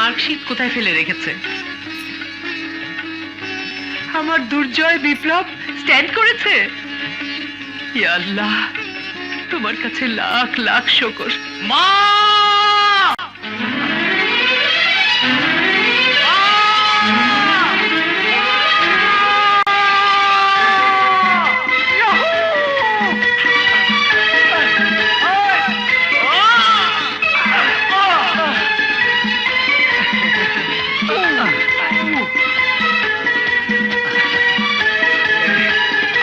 Marksheet কোথায় ফেলে রেখেছে? আমার দুর্জয় বিপ্লব স্ট্যান্ড করেছে। ইয়া আল্লাহ, তোমার কাছে লাখ লাখ শুকর। মা!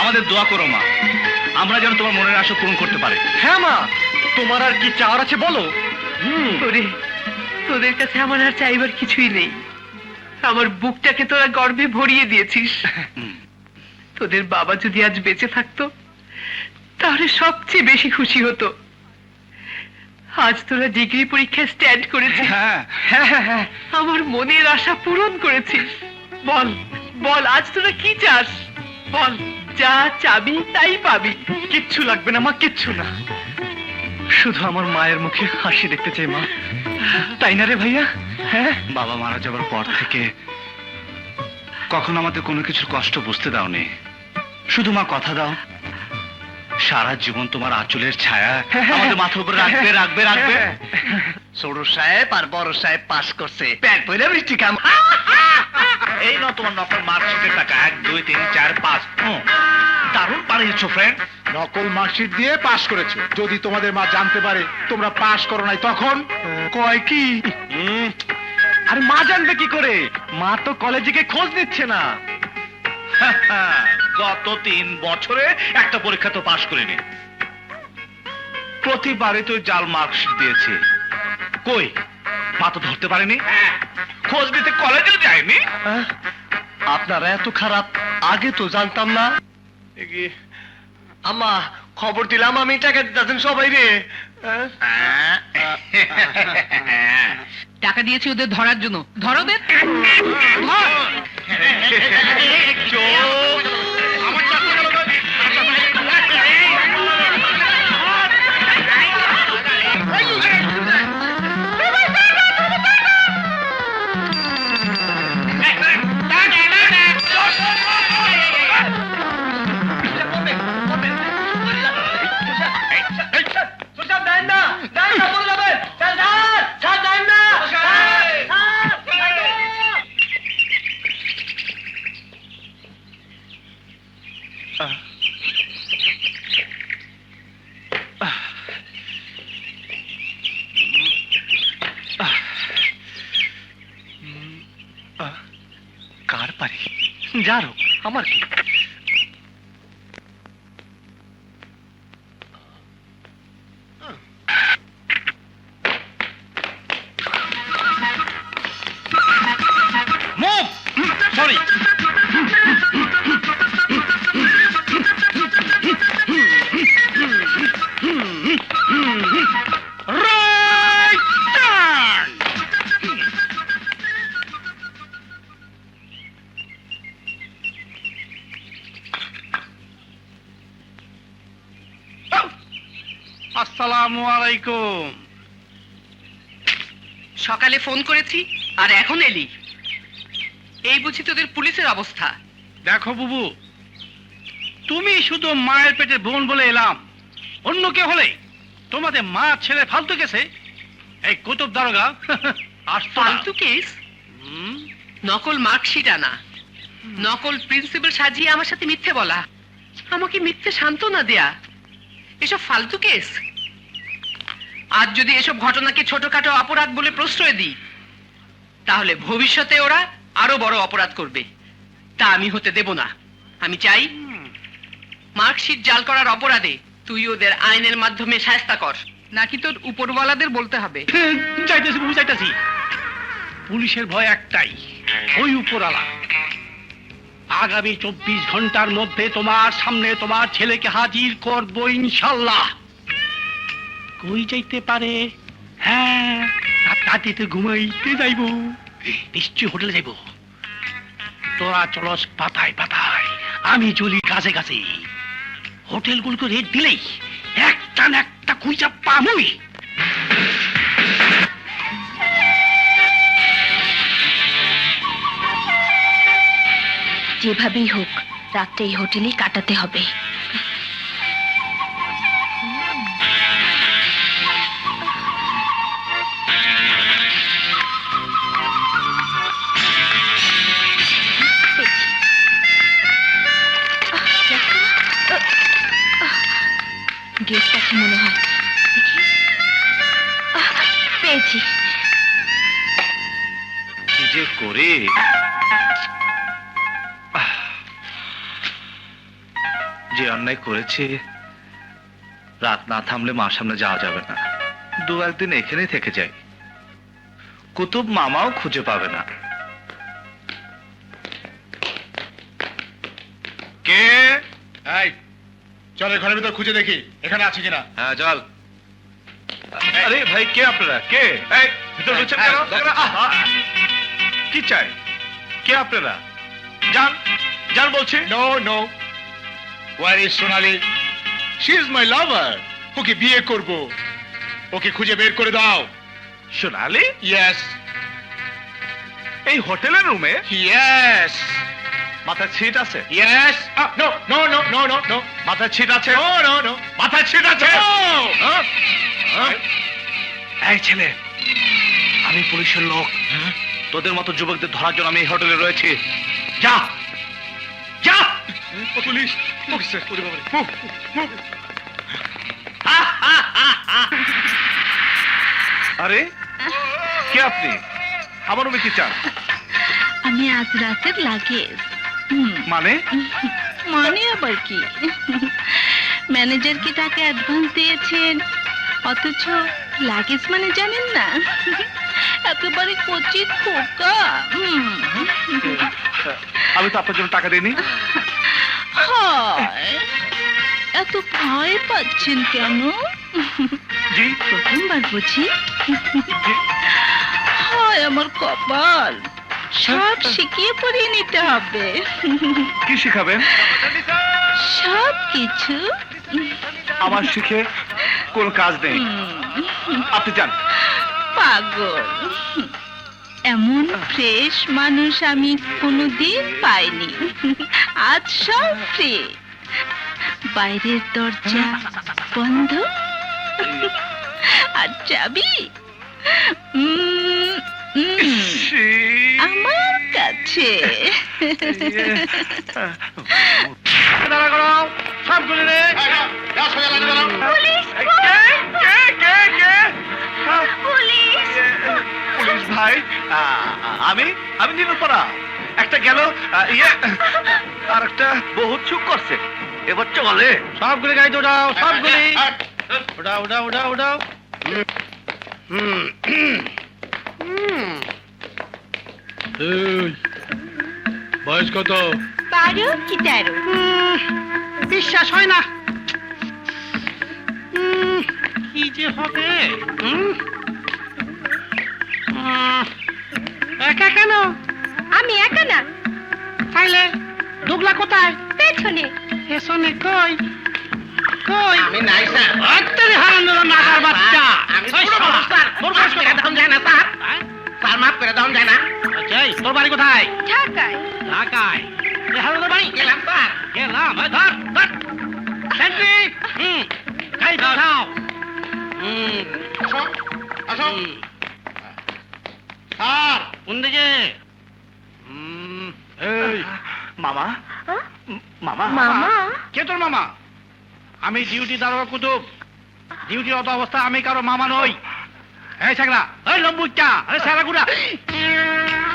আমাদের দোয়া করো মা, আমরা যেন তোমার মনের আশা পূরণ করতে পারি। হ্যাঁ মা, তোমার আর কি চাওয়ার আছে বলো। ওরে, তোদের কাছে আমার আর চাইবার কিছুই নেই। আমার বুকটাকে তোরা গর্বে ভরিয়ে দিয়েছিস। তোদের বাবা যদি আজ বেঁচে থাকতো তাহলে সবচেয়ে বেশি খুশি হতো। আজ তোরা ডিগ্রি পরীক্ষায় স্ট্যান্ড করেছিস। হ্যাঁ হ্যাঁ হ্যাঁ, আমার মনের আশা পূরণ করেছিস। বল বল, আজ তোরা কি চাস? বল, যা চাবি তাই পাবি। কিচ্ছু লাগবে না মা, কিচ্ছু না। শুধু আমার মায়ের মুখে হাসি দেখতে চাই মা, তাই না রে ভাইয়া? হ্যাঁ, বাবা মারা যাবার পর থেকে কখন আমাদের কোনো কিছুর কষ্ট বুঝতে দাওনি। শুধু মা কথা দাও, সারা জীবন তোমার আঁচলের ছায়া আমাদের মাথার উপর রাখবে রাখবে রাখবে। ছোট সাহেব আর বড় সাহেব পাস করছে, প্যান্ট পরে বৃষ্টি কাম। এই নাও তোমার নকল মার্কশিটের টাকা, 1 2 3 4 5। দারুণ পারিয়েছো ফ্রেন্ড। নকল মার্কশিট দিয়ে পাস করেছো। যদি তোমাদের মা জানতে পারে তোমরা পাস করো নাই, তখন কয় কি? আর মা জানবে কি করে? মা তো কলেজে গিয়ে খোঁজ নিচ্ছে না। গত 3 বছরে একটা পরীক্ষা তো পাশ করিনি। প্রতিবারে তো জাল মার্কশিট দিয়েছে। কই, মা তো ধরতে পারেনি, খোঁজ নিতে কলেজে যায়নি। আপনারা এত খারাপ, আগে তো জানতাম না। আম্মা, খবর দিলাম আমি, টাকা দিতেছেন সবাই রে। টাকা দিয়েছি ওদের ধরার জন্য। ধরো ওদের। কার পারি যারো, আমার কি? Move, sorry. Right turn. আসসালামু আলাইকুম। সকালে ফোন করেছি আর এখন এলি? এই বুঝি তোদের পুলিশের অবস্থা? দেখো বুবু, তুমি শুধু মায়ের পেটে বোন বলে এলাম, অন্য কে হলে তোমাদের মা ছেলে ফালতু গেছে। এই কুতুব দারোগা ফালতু কেস? নকল মার্কশিট আনা, নকল প্রিন্সিপাল সাজিয়ে আমার সাথে মিথ্যে বলা, আমাকে মিথ্যে সান্ত্বনা দেয়া, এসব ফালতু কেস। আজ যদি এসব ঘটনাকে ছোটখাটো অপরাধ বলে প্রশ্রয় দিই তাহলে ভবিষ্যতে ওরা আরো বড় অপরাধ করবে। তা আমি হতে দেব না। আমি চাই মার্কশিট জাল করার অপরাধে তুই ওদের আইনের মাধ্যমে শায়েস্তা কর, নাকি তোর উপরওয়ালাদের বলতে হবে? চাইতেছি বুবু, চাইতেছি। পুলিশের ভয় একটাই, ওই উপরালা। আগামী 24 ঘন্টার মধ্যে তোমার সামনে তোমার ছেলেকে হাজির করবো ইনশাল্লাহ। কই যাইতে পারে? হ্যাঁ, রাতে ঘুমাইতে যাইব, নিশ্চয়ই হোটেলে যাইব। তোরা চলস পাতায় পাতায়, আমি চলি কাছে কাছে। হোটেলগুলোকে রেট দিলেই একটা না একটা খুঁজা পামুই। যেভাবেই হোক রাতটা এই হোটেলেই কাটাতে হবে। গেট পাখি মনে হয়, দেখি। পেয়েছি। কি যে করে যে অন্যায় করেছে, রাত না থামলে মার সামনে যাওয়া যাবে না। দু একদিন এখানেই থেকে যাই, কুতুব মামাও খুঁজে পাবে না। কে? এই চল এই ঘরের ভিতর খুঁজে দেখি এখানে আছে কিনা। হ্যাঁ চল। আরে ভাই, কে আপনারা? কে? এই ভিতর ঢুকছেন কেন? কি চাই? কে আপনারা? যান যান বলছি। No no, where is Sonali? She is my lover. ওকে বিয়ে করব, ওকে খুঁজে বের করে দাও। সোনালি? ইয়েস এই হোটেলের রুমে? ইয়েস মাথায় ছিট আছে? Yes. No no no no no no মাথায় ছিট আছে? নো নো নো মাথায় ছিট আছে? হ্যাঁ? হ্যাঁ? এই ছেলে, আমি পুলিশের লোক। তোদের মতো যুবকদের ধরার জন্য আমি এই হোটেলে রয়েছি। যা যা। পুলিশ আরে কে আপনি? আমার রুমে কি চান? আমি আজ রাতের লাগেজ। মানে? মানে আবার কি? ম্যানেজার কি টাকা অ্যাডভান্স দিয়েছেন, অথচ লাগেজ মানে জানেন না? একেবারে কচি খোকা। আমি তো আপনার জন্য টাকা দিইনি। হায়, এত ভয় পাচ্ছেন কেন? জি প্রথমবার বুঝি? হায় আমার কপাল, সব শিখিয়ে পড়িয়ে নিতে হবে। কি শিখাবেন? সব কিছু। আমার শিখে কোন কাজ নেই, আপনি যান। পাগল, এমন ফ্রেশ মানুষ আমি কোনোদিন পাইনি। আজ সব ফ্রি, বাইরের দরজা বন্ধ আর চাবি আমার কাছে। দাঁড়া করো সবগুলি রে। Police, police. পুলিশ ভাই, আমি আমি নীলুপরা। একটা গেল, ইয়ে আর একটা বহুত চুপ করছে। এবার চলে। সবগুলি গাড়িতে উঠাও, সবগুলি উঠাও উঠাও উঠাও উঠাও। বয়স কত? 12 কি 13? বিশ্বাস হয় না। কি যে হবে? একা কেন? আমি একা না, তাইলে দুগলা কোথায়? পেছনে। পেছনে কই? কই? আমি নাই স্যার। আত্মারে হারানোর নাগার বাচ্চা। আমি ছোট মানুষ স্যার। তোর বয়স কত? দাম যায় না স্যার। স্যার মাফ করে দাম যায় না। আচ্ছা, তোর বাড়ি কোথায়? ঢাকায়। ঢাকায়। এ হারানো তোর বাড়ি? গেলাম স্যার। গেলাম। এই ধর ধর। সেন্ট্রি। গাড়ি দাও। আসো আসো স্যার। কোন দিকে? এই মামা, মামা, মামা, কে তোর মামা? আমি ডিউটি দারোগা কুতুব। ডিউটির অত অবস্থা আমি কারো মামা নই। এই ছাগলা, এই লম্বুচা, আরে সারাগুড়া।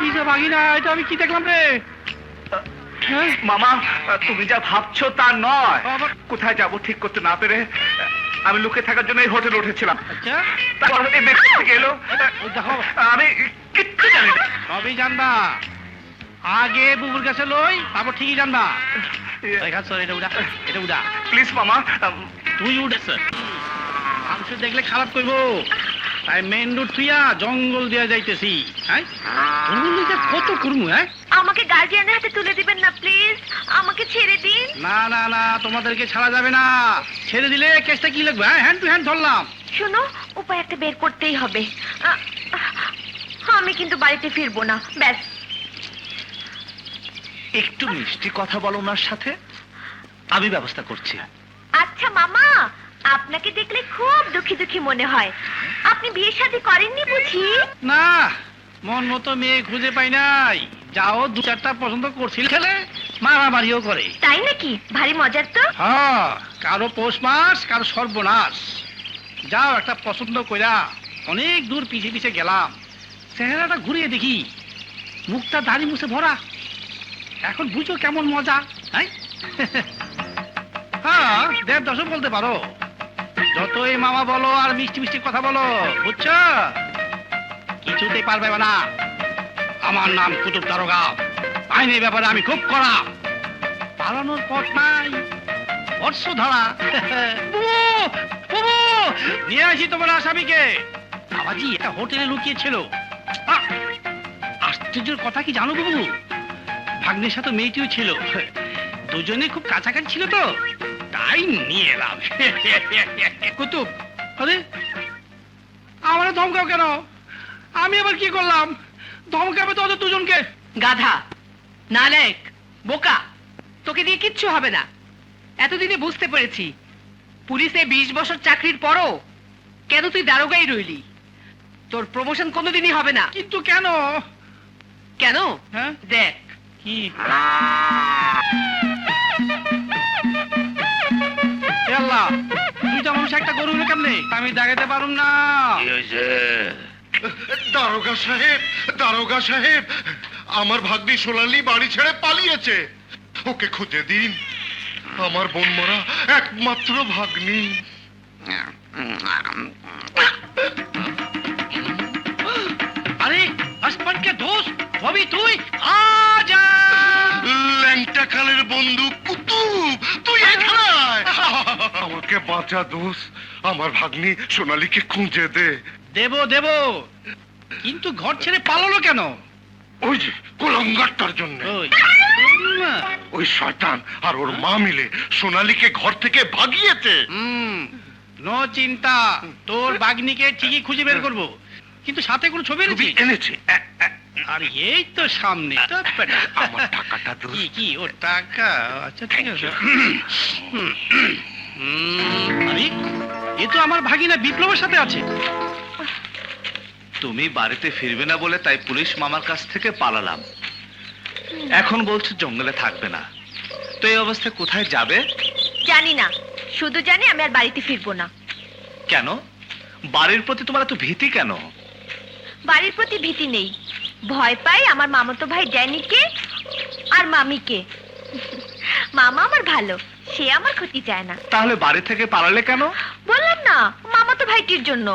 কি যে বাগি না, এটা আমি কি দেখলাম রে? মামা, তুমি যা ভাবছো তা নয়। আবার- কোথায় যাব ঠিক করতে না পেরে আমি লুকিয়ে থাকার জন্য এই হোটেলে উঠেছিলাম। আচ্ছা, তারপর এই ব্যক্তি থেকে এলো, ওই দেখো, আমি কিচ্ছু জানি না। সবই জানবা। আগে বুবুর কাছে লই, তারপর ঠিকই জানবা। এই হাত সর, এটা উড়া, এটা উড়া। প্লিজ মামা, তুই উঠেছ। মানুষ দেখলে খারাপ করবো, তাই মেন রোড থুইয়া জঙ্গল দিয়া যাইতেছি। হ্যাঁ, জঙ্গল দিতে কত করমু? হ্যাঁ, আমাকে গার্জিয়ানের হাতে তুলে দিবেন না প্লিজ, আমাকে ছেড়ে দিন। না না না, তোমাদেরকে ছাড়া যাবে না। ছেড়ে দিলে কেসটা কি লাগবে? হ্যাঁ, হ্যান্ড টু হ্যান্ড ধরলাম। শোনো, উপায় একটা বের করতেই হবে। আমি কিন্তু বাড়িতে ফিরবো না, ব্যাস। একটু মিষ্টি কথা বলো ওনার সাথে, আমি ব্যবস্থা করছি। আচ্ছা মামা, আপনাকে দেখলে খুব দুঃখী দুঃখী মনে হয়। আপনি বিয়ে শাদী করেননি বুঝি? না, মন মতো মেয়ে খুঁজে পাই নাই। যাও দু চারটা পছন্দ করছিল, খেলে মারামারিও করে। তাই নাকি? ভারী মজার তো। হ্যাঁ, কারো পৌষ মাস, কারো সর্বনাশ। যাও একটা পছন্দ কইরা অনেক দূর পিছে পিছে গেলাম, চেহারাটা ঘুরিয়ে দেখি মুখটা দাড়ি মুছে ভরা। এখন বুঝো কেমন মজা, হ্যাঁ? হ্যাঁ, দেড় দশক বলতে পারো। যতই মামা বলো আর মিষ্টি মিষ্টি কথা বলো, বুঝছো, কিছুতেই পারবে না। আমার নাম কুতুব দারোগা, আইনের ব্যাপারে আমি খুব কড়া। পালানোর পথ নাই, বর্ষ ধরা। নিয়ে আসি তোমার আসামিকে। বাবাজি একটা হোটেলে লুকিয়েছিল। আশ্চর্যের কথা কি জানো বাবু, ভাগ্নের সাথে মেয়েটিও ছিল, দুজনে খুব কাছাকাছি ছিল তো, তাই নিয়ে এলাম। কুতুব, আরে আমার ধমকাও কেন? আমি আবার কি করলাম? ধমকাবে তো ওদের দুজনকে। গাধা, নালায়েক, বোকা, তোকে দিয়ে কিচ্ছু হবে না। এতদিনে বুঝতে পেরেছি পুলিশে 20 বছর চাকরির পরও কেন তুই দারোগাই রইলি। তোর প্রমোশন কোনোদিনই হবে না। কিন্তু কেন? কেন? হ্যাঁ? দেখ, কি? এ আল্লাহ, দুইটা মানুষ একটা গরু হলো কেমনে? আমি দেখাতে পারুম না। দারোগা সাহেব, দারোগা সাহেব, আমার ভাগ্নি সোনালি বাড়ি ছেড়ে পালিয়েছে। ওকে খুঁজে দিন, আমার বোন মরা একমাত্র ভাগ্নি। আরে আসমানকে দোষ হবি তুই? আজা ল্যাংটা কালের বন্ধু কুতুব, তুই এখানে আয়। আমাকে বাঁচা দোষ, আমার ভাগ্নি সোনালীকে খুঁজে দে। দেব দেব, কিন্তু ঘর ছেড়ে পালালো কেন? ওই যে কুলঙ্গারটার জন্য। ওই ওই শয়তান আর ওর মা মিলে সোনালীকে ঘর থেকে ভাগিয়েছে। নো চিন্তা, তোর বাগনিকে ঠিকই খুঁজে বের করবো। কিন্তু সাথে কোনো ছবি ছবি এনেছি? এনেছে। আর এই তো সামনে। আমার টাকাটা দোষ। কি কি ওর টাকা? আচ্ছা ঠিক আছে। আরে এ তো আমার ভাগিনা বিপ্লবের সাথে আছে। তুমি বাড়িতে ফিরবে না বলে তাই পুলিশ মামার কাছ থেকে পালালাম। এখন বলছো জঙ্গলে থাকবে না, তো এই অবস্থায় কোথায় যাবে? জানি না, শুধু জানি আমি আর বাড়িতে ফিরবো না। কেন? বাড়ির প্রতি তোমার এত ভীতি কেন? বাড়ির প্রতি ভীতি নেই, ভয় পাই আমার মামাতো ভাই ড্যানিকে আর মামিকে। মামা আমার ভালো, সে আমার ক্ষতি চায় না। তাহলে বাড়ি থেকে পালালে কেন? বললাম না, মামাতো ভাইটির জন্য।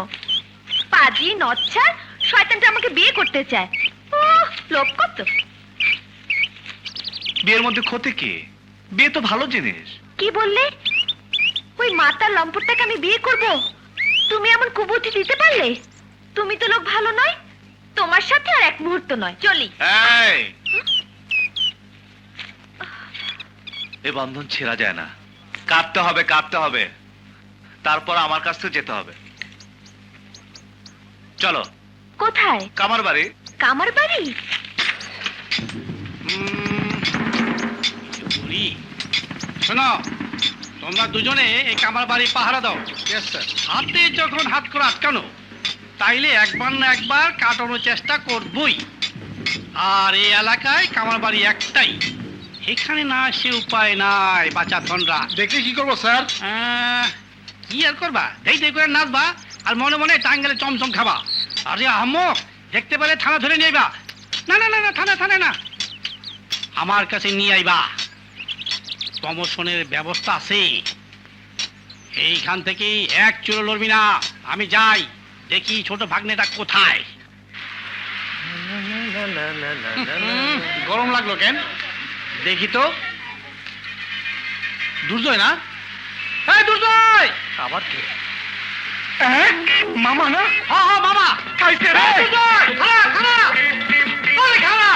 পাজি নচ্ছার শয়তানটা আমাকে বিয়ে করতে চায়। লোভ কত! বিয়ের মধ্যে ক্ষতি কি? বিয়ে তো ভালো জিনিস। কি বললে? ওই মাতার লম্পটটাকে আমি বিয়ে করব? তুমি এমন কুবুদ্ধি দিতে পারলে? তুমি তো লোক ভালো নয়, তোমার সাথে আর এক মুহূর্ত নয়। চলি। এই, এ বন্ধন ছেঁড়া যায় না, কাটতে হবে কাটতে হবে, তারপর আমার কাছ থেকে যেতে হবে। চলো। কোথায়? কামার বাড়ি। কামার বাড়ি? শোনো, তোমরা দুজনে এই কামার বাড়ি পাহারা দাও। হাতে যখন হাত করে আটকানো, তাইলে একবার না একবার কাটানোর চেষ্টা করবই। আর এই এলাকায় কামার বাড়ি একটাই, এখানে না সে উপায় নাই। বাচ্চা ধনরা দেখে কি করবো স্যার? কি আর করবা, দেই দেই করে নাচবা আর মনে মনে টাঙ্গেলে চমচম খাবা। আরে আহমক, দেখতে পেলে থানা ধরে নিয়ে আইবা। না না না না, থানা থানা না, আমার কাছে নিয়ে আইবা। প্রমোশনের ব্যবস্থা আছে, এইখান থেকে এক চুলো লড়বি না। আমি যাই, দেখি ছোট ভাগ্নেটা কোথায়। গরম লাগলো কেন? দেখি তো। দুর্জয় না? এই দুর্জয়! আবার কে? মামা না? হ্যাঁ হ্যাঁ মামা। খাইছে রে। এই দুর্জয়! খাড়া, খাড়া! ওরে খাড়া!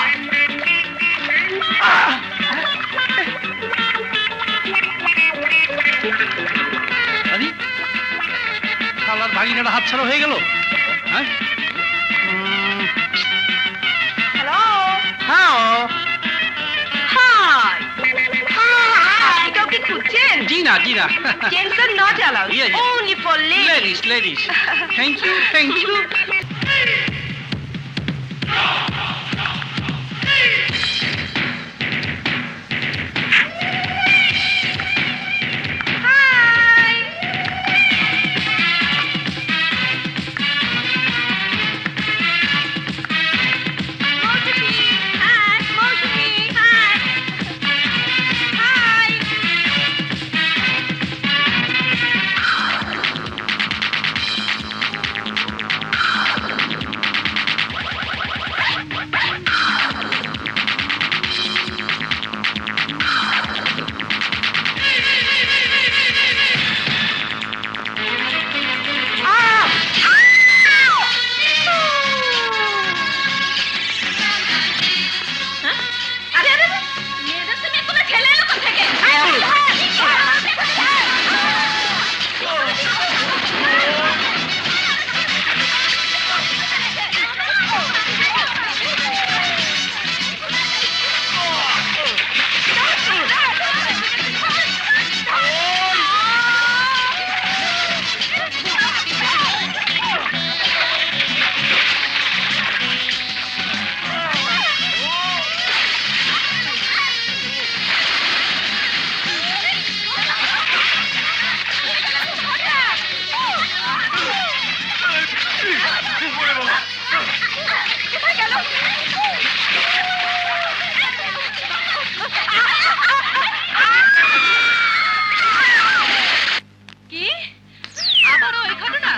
আরে, শালার ভাগিনাটা হাতছাড়া হয়ে গেল। হ্যাঁ? হ্যালো। হ্যাঁ। হ্যাঁ, না জি না Gents are not allowed. Yes, yes. Only for ladies. Ladies ladies thank you আরে আরে আরে, মেয়েদের সঙ্গে কোনো ছেলে এলো কোথা থেকে? কি আবারও ওই ঘটনা?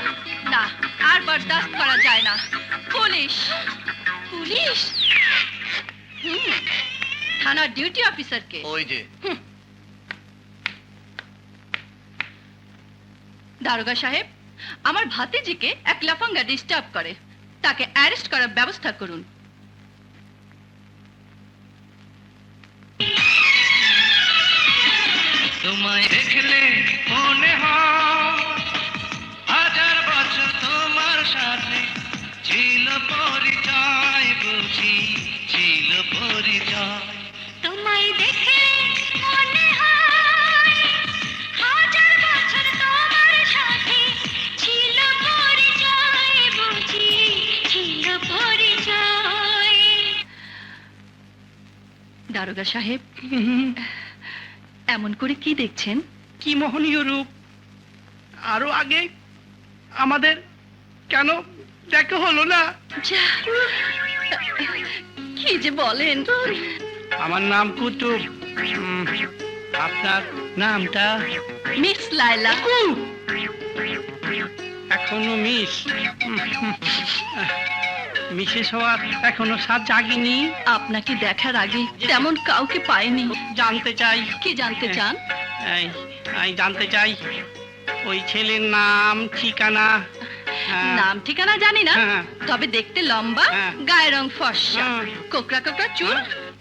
না, আর বরদাস্ত করা যায় না। পুলিশ পুলিশ থানার ডিউটি অফিসারকে ওই যে দারোগা সাহেব, আমার ভাতিজিকে এক লাফাঙ্গা ডিস্টার্ব করে, তাকে অ্যারেস্ট করার ব্যবস্থা করুন। তোমায় দেখলে মনে হয় হাজার বছর তোমার সাথে ছিল পরিচয়, বুঝি ছিল পরিচয়। তোমায় দেখে মনে হয় হাজার বছর তোমার সাথে ছিল পরিচয়, বুঝি ছিল পরিচয়। দারোগা সাহেব, এমন করে কি দেখছেন? কি মোহনীয় রূপ! আরো আগে আমাদের কেন দেখা হলো না? যা, কি যে বলেন! আমার নাম কুতুব। আপনার নামটা? মিস লায়লা। এখনো মিস? মিসেস হওয়ার এখনো সাত জাগিনি। আপনাকে দেখার আগে তেমন কাউকে পাইনি। জানতে চাই। কি জানতে চান? আমি জানতে চাই ওই ছেলের নাম, ঠিকানা। হ্যাঁ। নাম ঠিকানা জানি না, হ্যাঁ। তবে দেখতে লম্বা, হ্যাঁ। গায়ের রং ফর্সা, হ্যাঁ। কোকড়া কোকড়া চুল,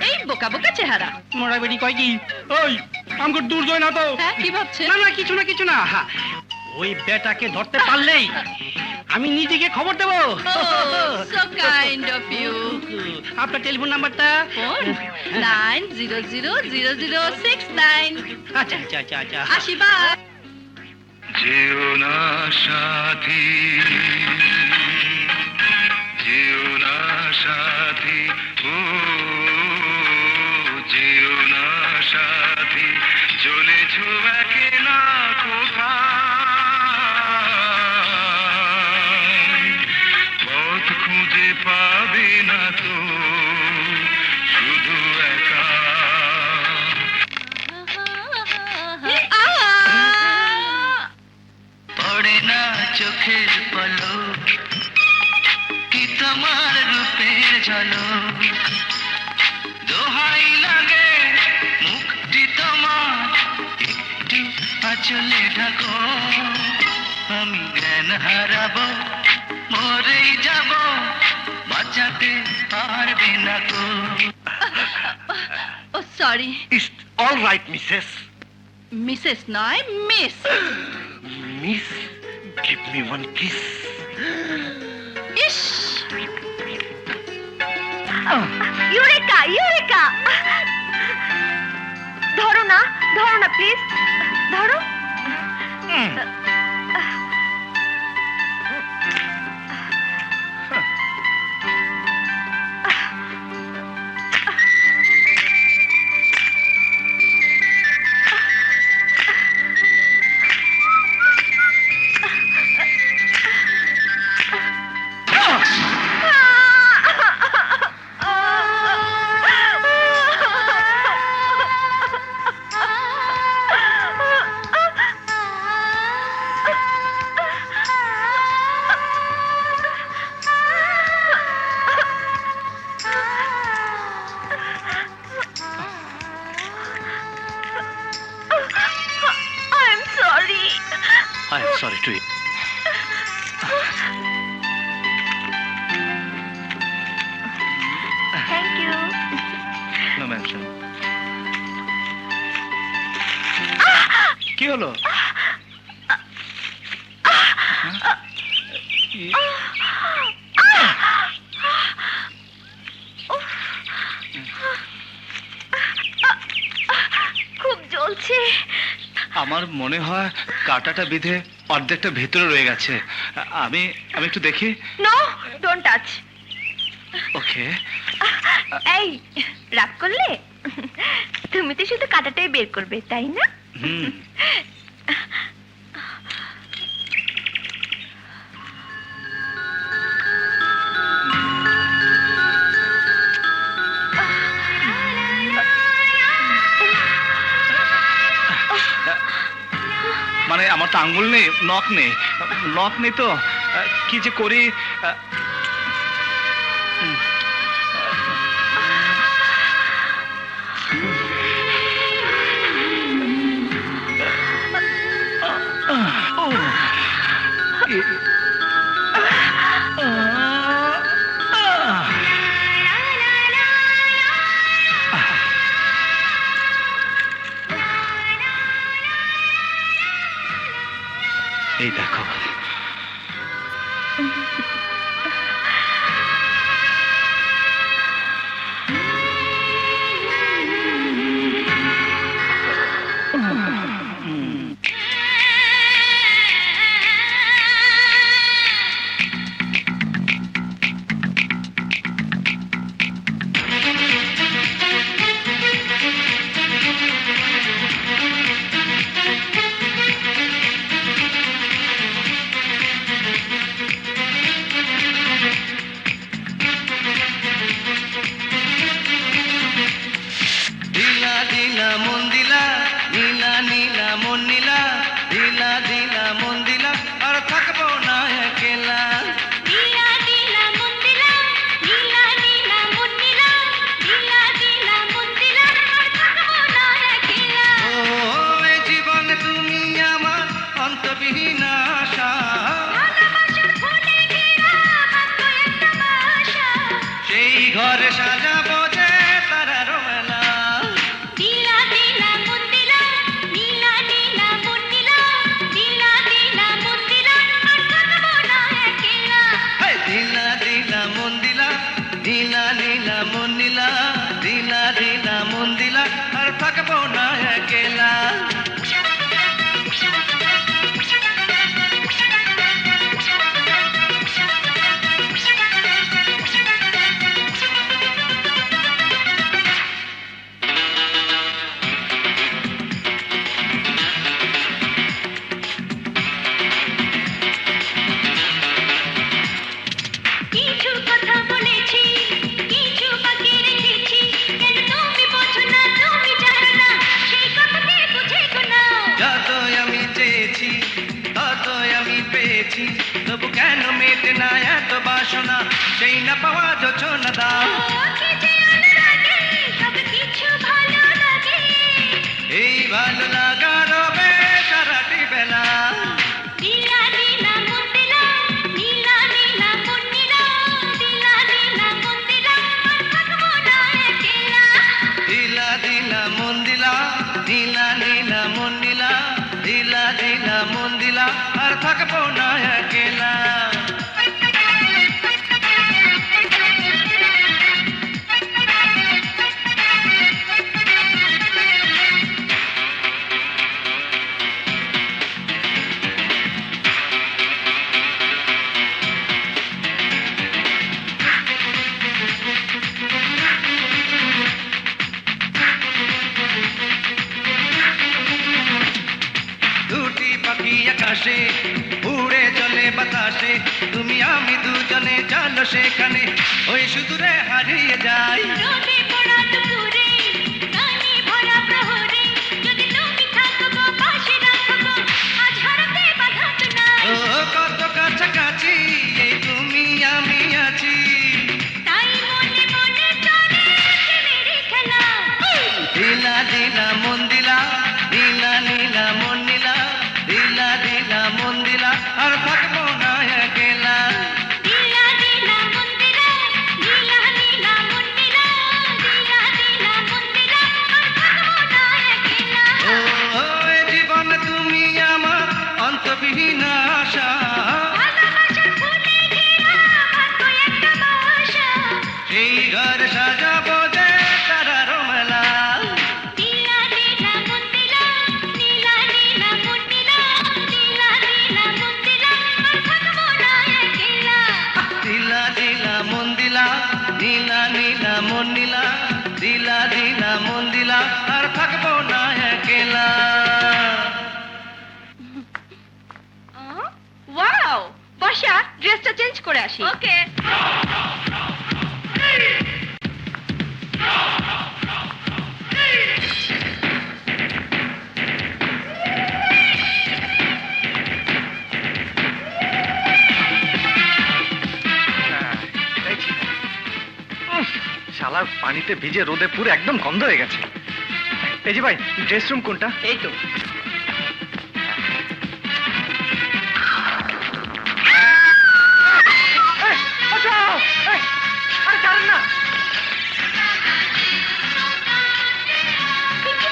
এই বোকা বোকা চেহারা। মোড়া বেড়ি কয় কি? ওই আমাকে দূর যায় না তো? হ্যাঁ, কি ভাবছেন? না না, কিছু না। ওই বেটাকে ধরতে পারলেই আমি নিজেকে খবর দেবো। So kind of you. আপনার টেলিফোন নাম্বারটা? ফোন 90000069। আচ্ছা। আসি, বাই। যেও না সাথী, যেও না সাথী, ও যেও না সাথী, চলেছ একলা কোথায়, পথ খুঁজে পাবে না তো শুধু একা। পড়ে না চোখের পলক, কি তোমার রূপের ঝলক, দোহাই লাগে মুক্তি তোমার একটু আঁচলে ঢাকো, আমি জ্ঞান হারাবো, মরেই যাব, বাঁচাতে পারবে না গো। Oh sorry, it's all right missus. Missus নয়, miss. Miss, give me one kiss. ইস, ইউরেকা! ধরো না প্লিজ। ধরো। I'm sorry. I am sorry to you. Thank you. No mention. কি হলো? খুব জ্বলছে। আমার মনে হয় কাঁটাটা বিঁধে অর্ধেকটা ভেতরে রয়ে গেছে। আমি আমি একটু দেখি। No, don't touch. ওকে। এই, রাগ করলে? তুমি তো শুধু কাঁটাটাই বের করবে, তাই না? হুম। মানে আমার তো আঙ্গুল নেই, নখ নেই, নখ নেই তো কি যে করি। এই দেখো, দিলা দিলা মন দিলা, নীলা নীলা মন নীলা, দিলা দিলা মন দিলা, আর থাকবো না একলা। নীলা নীলা মন দিলা, নীলা নীলা মন দিলা, নীলা নীলা মন দিলা, আর থাকবো না একলা। ও এ জীবনে তুমি আমার অন্তবিহীন আশা, ভালোবাসার ফুলে ঘেরা বাঁধবো একটা বাসা। সেই ঘরে সাজাবো যে তারার মেলা। নীলা নীলা মন দিলা, নীলা নীলা মন দিলা, নীলা নীলা মন দিলা, আর থাকবো না একলা। এই দিলা দিলা মন দিলা, নীলা নীলা মন নীলা, দিলা দিলা মন দিলা, আর থাকবো না একলা। কিছু কথা বলেছি, কিছু বাকি রেখেছি, কেন তুমি বোঝো না, তুমি জানো না, সেই কথাকে বুঝে শোনাও। যতই আমি চেয়েছি ততই আমি পেয়েছি, তবু কেন মেটে না এত বাসনা, সেই না পাওয়া যোজনা দাও। ওকে যে অনুরাগে সব কিছু ভালো লাগে। এই ভালো লাগা রবে সারাটি বেলা। নীলা নীলা মন দিলা, নীলা নীলা মন দিলা, নীলা নীলা মন দিলা, আর থাকবো না একলা। দিলা দিলা মন দিলা, নীলা নীলা মন নীলা, দিলা দিলা মন দিলা, আর থাকবো না একলা। বাতাসে তুমি আমি দুজনে চলো সেখানে ওই সুদূরে হারিয়ে যাই রোদে পড়া দুপুরে গানে ভরা প্রহরে যদি তুমি থাকো গো পাশে রাখো গো আজ হারাতে বাধা তো নাই ও কত কাছাকাছি এই তুমি আমি আছি তাই মনে মনে চলে প্রেমেরই খেলা দিলা দিলা মন দিলা নীলা নীলা মন নীলা দিলা দিলা মন দিলা আর থাকবো না একলা দিলা দিলা মন দিলা নীলা নীলা মন দিলা দিলা দিলা মন দিলা আর থাকবো না একলা ও এ জীবন তুমি আমার অন্তবিহীন আশা ভালোবাসার ফুলে ঘেরা ভাগ্য একটা বাসা সেই ঘর সাজাবো যে তারার মেলা দিলা দিলা মন দিলা নীলা নীলা মন দিলা দিলা দিলা মন দিলা আর থাকবো না একলা দিলা দিলা মন দিলা নীলা নীলা মন নীলা দিলা দিলা মন দিলা আর থাকবো না একলা ওয়াও বর্ষা ড্রেসটা চেঞ্জ করে আসি ওকে শালার পানিতে ভিজে রোদে পুরো একদম গন্ধ হয়ে গেছে। এই যে ভাই, ড্রেস রুম কোনটা? এই তো বাঁচাও! আরে ছাড়েন না!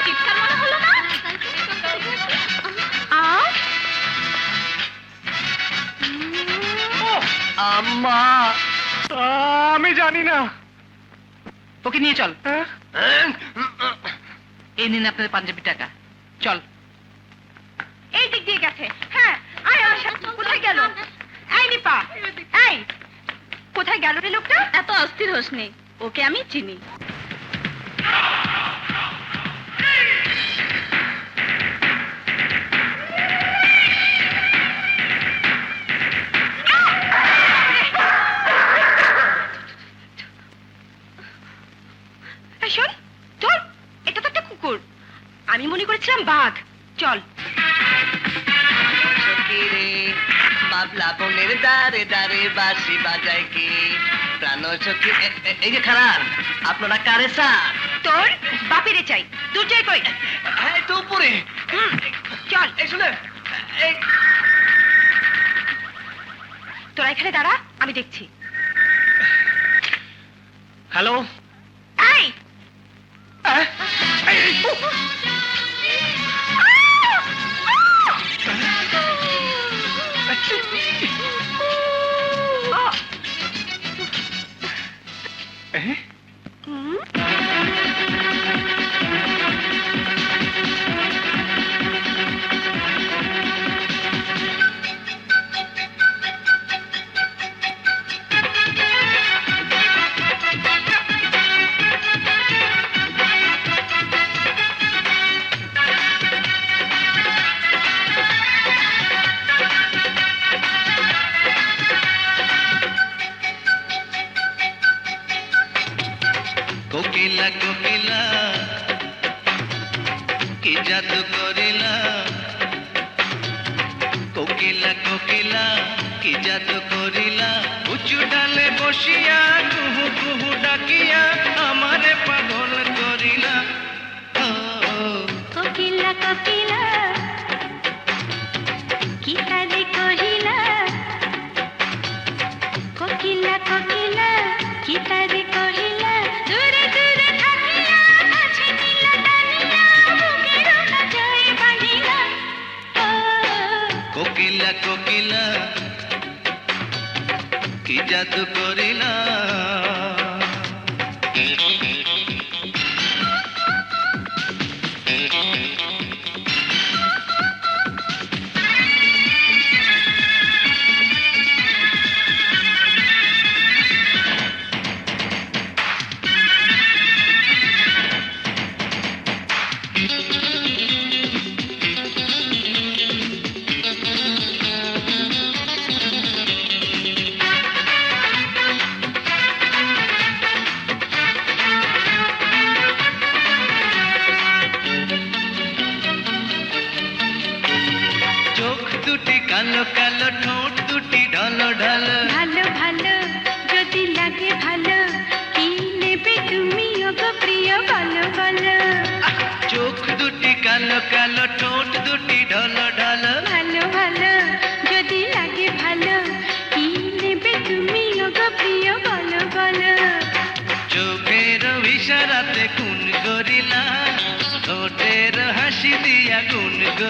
চিৎকার মনে হলো না আম্মা, আমি জানি না। ওকে নিয়ে চল। এই নিন আপনাদের পাঞ্জাবি টাকা। চল। এই দিক দিয়ে গেছে হ্যাঁ আয় আশা কোথায় গেল এই নিপা এই কোথায় গেল রে লোকটা এত অস্থির হোস নেই ওকে আমি চিনি এই শোন চল এটা তো একটা কুকুর আমি মনে করেছিলাম বাঘ চল সখীরে বাবলা বনের দারে দারে বাঁশি বাজায় কি প্রাণ সখী এই যে খারাপ আপনারা কারে স্যার তোর বাপিরে চাই দূর যাই কই হ্যাঁ তো উপরে চল এই শুনে এই তোরা এখানে দাঁড়া আমি দেখছি হ্যালো? এই কোকিলা কোকিলা কি জাদু করিলা কোকিলা কোকিলা কি জাদু করিলা উঁচু ডালে বসিয়া কুহু কুহু ডাকিয়া আমারে পাগল করিলা ও কোকিলা কোকিলা কি কাজে কহিলা কোকিলা কোকিলা কি কাজে কহিলা দূরে দূরে থাকিয়া কাছে নিলা টানিয়া বুকের কাছে বাঁধিলা ও কোকিলা কোকিলা কি জাদু করিলা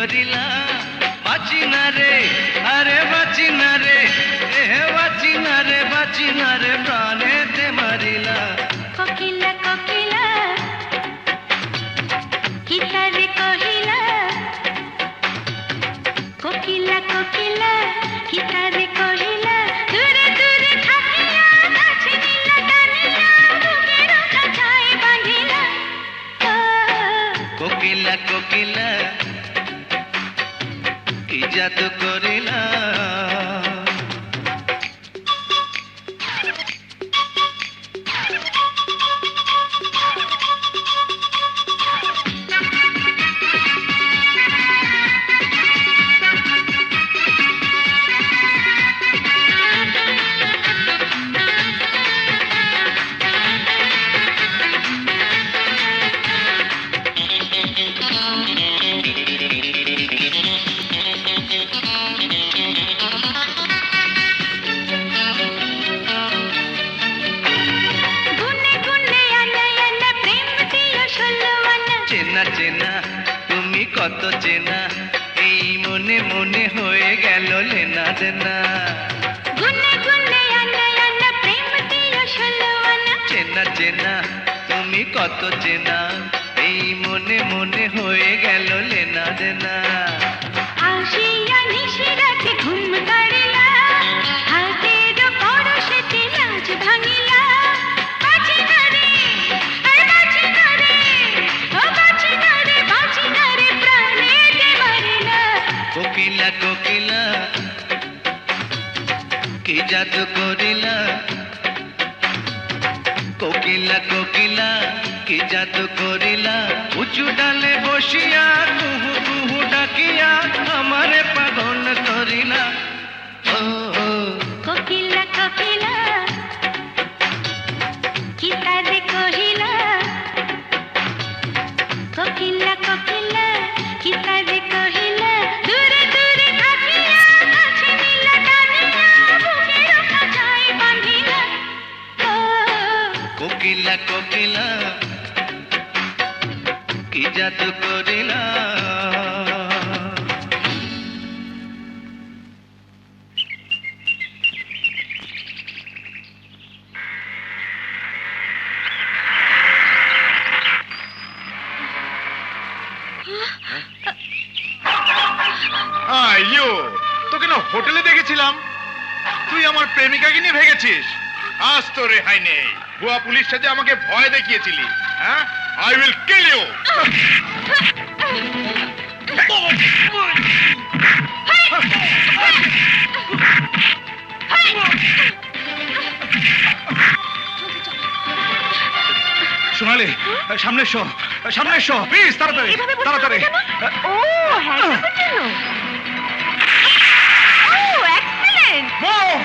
করিলা বাঁচি না রে আরে বাঁচি না রে বাঁচি না রে প্রাণেতে মারিলা কোকিলা কোকিলা কি তারে কহিলা কোকিলা কোকিলা কি তারে কহিলা দূরে দূরে থাকিয়া কাছে নিলা টানিয়া বুকের কাছায় বাঁধিলা কোকিলা কোকিলা কি জাদু করিলা গুনে গুনে আনা আনা প্রেম দিও ষোলো আনা চেনা চেনা তুমি কত চেনা এই মনে মনে হয়ে গেল লেনা দেনা গুনে গুনে আনা আনা প্রেম দিও ষোলো আনা চেনা চেনা তুমি কত চেনা এই মনে মনে হয়ে গেল লেনা দেনা আসিয়া নিশি রাতে ঘুম কাড়িলা হাতের পরশেতে নাচ ভাঙিলা বাঁচি না রে আর বাঁচি না রে ও বাঁচি না রে প্রাণেতে মারিলা কোকিলা কোকিলা কি জাদু করিলা কোকিলা কোকিলা কি জাদু করিলা উঁচু ডালে বসিয়া কুহু কুহু ডাকিয়া আমারে পাগল করিলা ও ও কোকিলা কোকিলা কি তারে কহিলা কোকিলা কোকিলা কি তারে কহিলা দূরে দূরে থাকিয়া কাছে নিলা টানিয়া বুকের কাছায় বাঁধিলা কোকিলা কোকিলা কি জাদু করিলা আইয়ো তোকে না হোটেলে দেখেছিলাম, তুই আমার প্রেমিকাকে নিয়ে ভেগেছিস। আজ তো রেহাই নেই, ভুয়া পুলিশ সাথে আমাকে ভয় দেখিয়েছিলি। হ্যাঁ, আই উইল কিল ইউ। সোনালি, সামনে এসো, সামনে এসো, প্লিজ, তাড়াতাড়ি, এভাবে বলতে তাড়াতাড়ি। হবে কেন? ও হ্যান্ডকাপের জন্য ও এক্সেলেন্ট Move!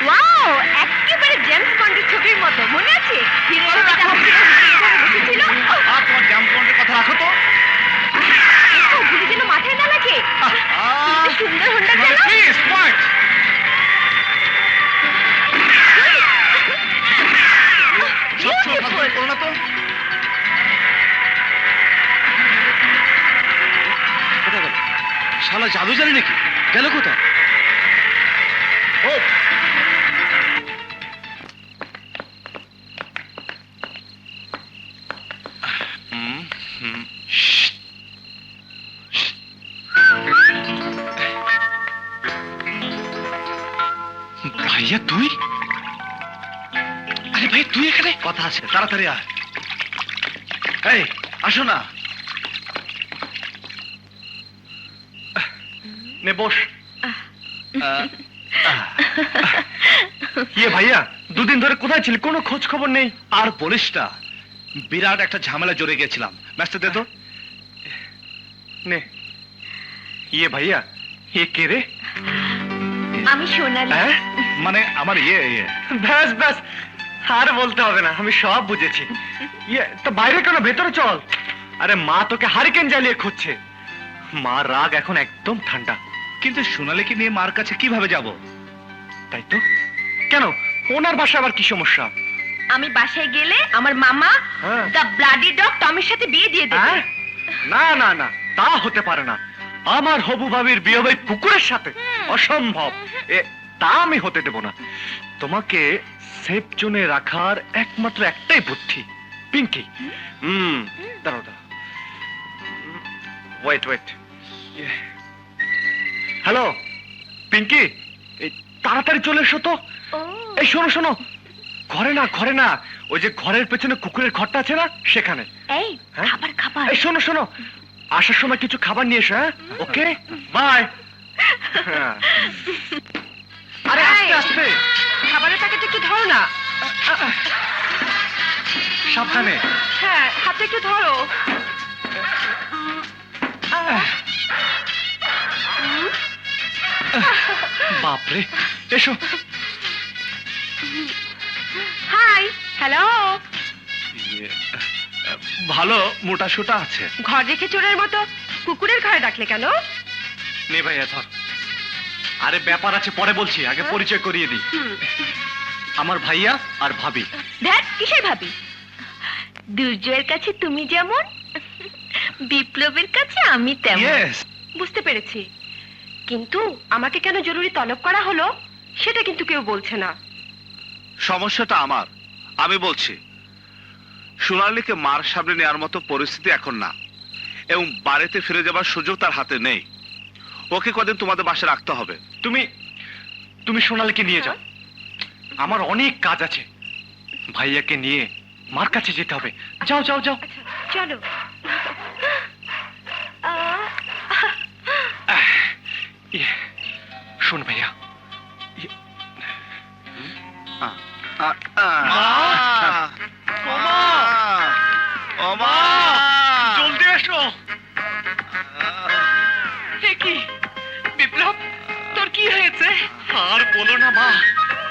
ওয়াও একেবারে জেমস বন্ডের ছবির মতো মনে আছে হিরোইন যেটা হসপিটালে বসেছিল আর তোমার জ্যাম পয়েন্টের কথা রাখো তো। গুলি যেন মাথায় না লাগে কি সুন্দর হোন্ডা চালাও প্লিজ, পয়েন্ট। Beautiful. করো না তো। কোথায় গেল? শালা জাদু জানি নাকি? গেল কোথায়? ও ভাইয়া তুই? আরে ভাই তুই এখানে? কথা আছে, তাড়াতাড়ি আয়। এই আসো না। নে বস। ইয়ে ভাইয়া, দুদিন ধরে কোথায় ছিলি? কোনো খোঁজ খবর নেই। আর বলিস না, বিরাট একটা ঝামেলা জড়ে গেছিলাম। ম্যাচটা দে তো। নে। ইয়ে ভাইয়া, এ কে রে? আমি সোনালি হ্যাঁ? মানে আমার ইয়ে। ব্যাস ব্যাস, আর বলতে হবে না, আমি সব বুঝেছি। ইয়ে তো বাইরে কেন, ভেতরে চল। আরে মা তোকে হারিকেন জ্বালিয়ে খুঁজছে। মা রাগ এখন একদম ঠান্ডা। কিন্তু সোনালীকে নিয়ে মার কাছে কিভাবে যাব? তাই তো। কেন, ওনার বাসা আবার কি সমস্যা? আমি বাসায় গেলে আমার মামা হ্যাঁ। দ্য ব্লাডি ডগ টমির সাথে বিয়ে দিয়ে দেবে হ্যাঁ? না না না, তা হতে পারে না। আমার হবু ভাবির বিয়ে ওই কুকুরের সাথে অসম্ভব। তা আমি হতে দেব না। তোমাকে সেফ জোনে রাখার একমাত্র একটাই বুদ্ধি, পিঙ্কি। দাঁড়াও দাঁড়াও, ওয়েট ওয়েট। হ্যালো পিঙ্কি, এই তাড়াতাড়ি চলে এসো তো। এই শোনো শোনো, ঘরে না ঘরে না, ওই যে ঘরের পেছনে কুকুরের ঘরটা আছে না, সেখানে। এই হ্যাঁ? খাবার খাবার। এই শোনো শোনো, আসার সময় কিছু খাবার নিয়ে এসো। হ্যাঁ, ওকে, বাই। আরে আস্তে আস্তে, খাবারের প্যাকেট একটু ধরো না। সাবধানে। হ্যাঁ, হাতে একটু ধরো। বাপরে, এসো। Hi, hello. ভালো মোটা সোটা আছে। ঘর রেখে চোরের মতো কুকুরের ঘরে ডাকলে কেন? নে ভাইয়া ধর। আরে ব্যাপার আছে, পরে বলছি, আগে পরিচয় করিয়ে দিই। আমার ভাইয়া আর ভাবি। ধ্যাত, কিসের ভাবি? দুর্জয়ের কাছে তুমি যেমন, বিপ্লবের কাছে আমি তেমন। ইয়েস। বুঝতে পেরেছি, কিন্তু আমাকে কেন জরুরি তলব করা হলো সেটা কিন্তু কেউ বলছে না। সমস্যাটা আমার, আমি বলছি। সোনালীকে মার সামনে নেওয়ার মতো পরিস্থিতি এখন না, এবং বাড়িতে ফিরে যাবার সুযোগ তার হাতে নেই। ওকে কদিন তোমাদের বাসায় রাখতে হবে। তুমি তুমি সোনালীকে নিয়ে যাও, আমার অনেক কাজ আছে। ভাইয়াকে নিয়ে মার কাছে যেতে হবে। যাও যাও যাও। চলো। শোন ভাইয়া, জলদি এসো। কি বিপ্লব, তোর কি হয়েছে? আর বলো না মা,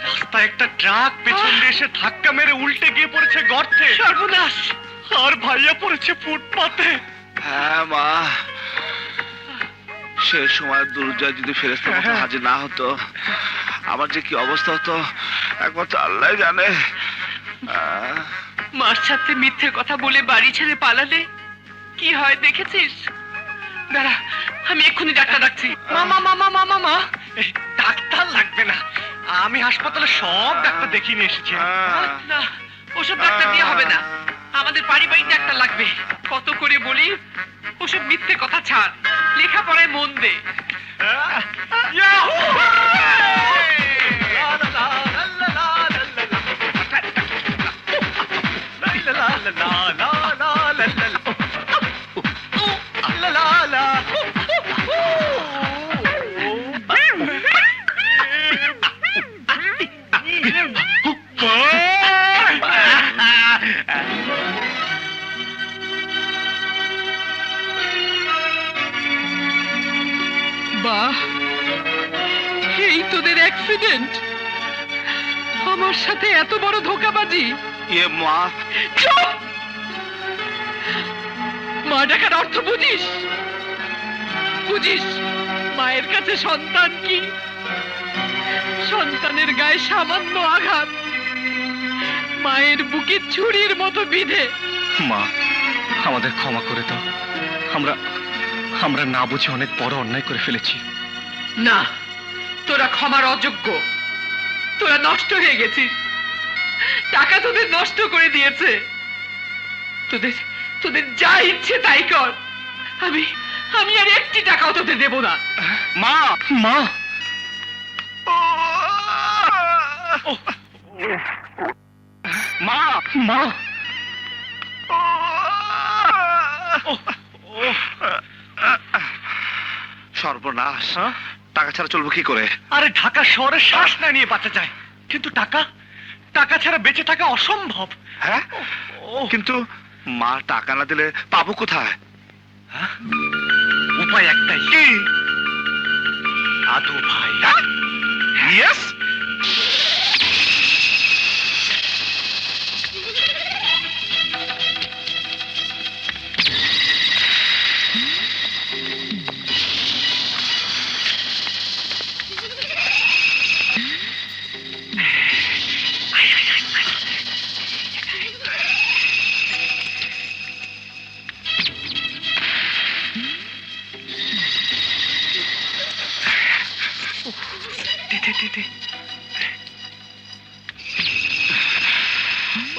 রাস্তায় একটা ট্রাক পেছন দিয়ে এসে ধাক্কা মেরে উল্টে গিয়ে পড়েছে গর্তে। সর্বনাশ! আর ভাইয়া পড়েছে ফুটপাতে। হ্যাঁ মা, সে সময় দুর্জয় যদি ফেরেশতার মতো হাজির না হতো, আমার যে কি অবস্থা হতো একমাত্র আল্লাহ জানে। মার সাথে মিথ্যে কথা বলে বাড়ি ছেড়ে পালালে কি হয় দেখেছিস? দাঁড়া, আমি এক্ষুনি ডাক্তার ডাকছি। মামা মামা মামা মা। ডাক্তার লাগবে না, আমি হাসপাতালে সব ডাক্তার দেখিয়ে নিয়ে এসেছি। না, ওসব ডাক্তার দিয়ে হবে না, আমাদের পারিবারিক ডাক্তার লাগবে। কত করে বলি, ওসব মিথ্যে কথা ছাড়, লেখাপড়ায় মন দে। বাহ, এই তোদের অ্যাক্সিডেন্ট! আমার সাথে এত বড় ধোঁকাবাজি! ইয়ে মা, চুপ! মা ডাকার অর্থ বুঝিস? বুঝিস মায়ের কাছে সন্তান কি? সন্তানের গায়ে সামান্য আঘাত মায়ের বুকে ছুরির মতো বিঁধে। মা, আমাদের ক্ষমা করে দাও। আমরা আমরা না বুঝে অনেক বড় অন্যায় করে ফেলেছি। না, তোরা ক্ষমার অযোগ্য। তোরা নষ্ট হয়ে গেছিস, টাকা তোদের নষ্ট করে দিয়েছে। তোদের তোদের যা ইচ্ছে তাই কর, আমি আমি আর একটি টাকাও তোদের দেব না। মা, মা, মা, মা, সর্বনাশ! টাকা ছাড়া চলবো কি করে? আরে ঢাকা শহরে শ্বাস না নিয়ে বাঁচা যায়, কিন্তু টাকা টাকা ছাড়া বেঁচে থাকা অসম্ভব। হ্যাঁ, কিন্তু মা টাকা না দিলে পাবো কোথায়? উপায় একটাই, কি? আদু ভাই। ইয়েস।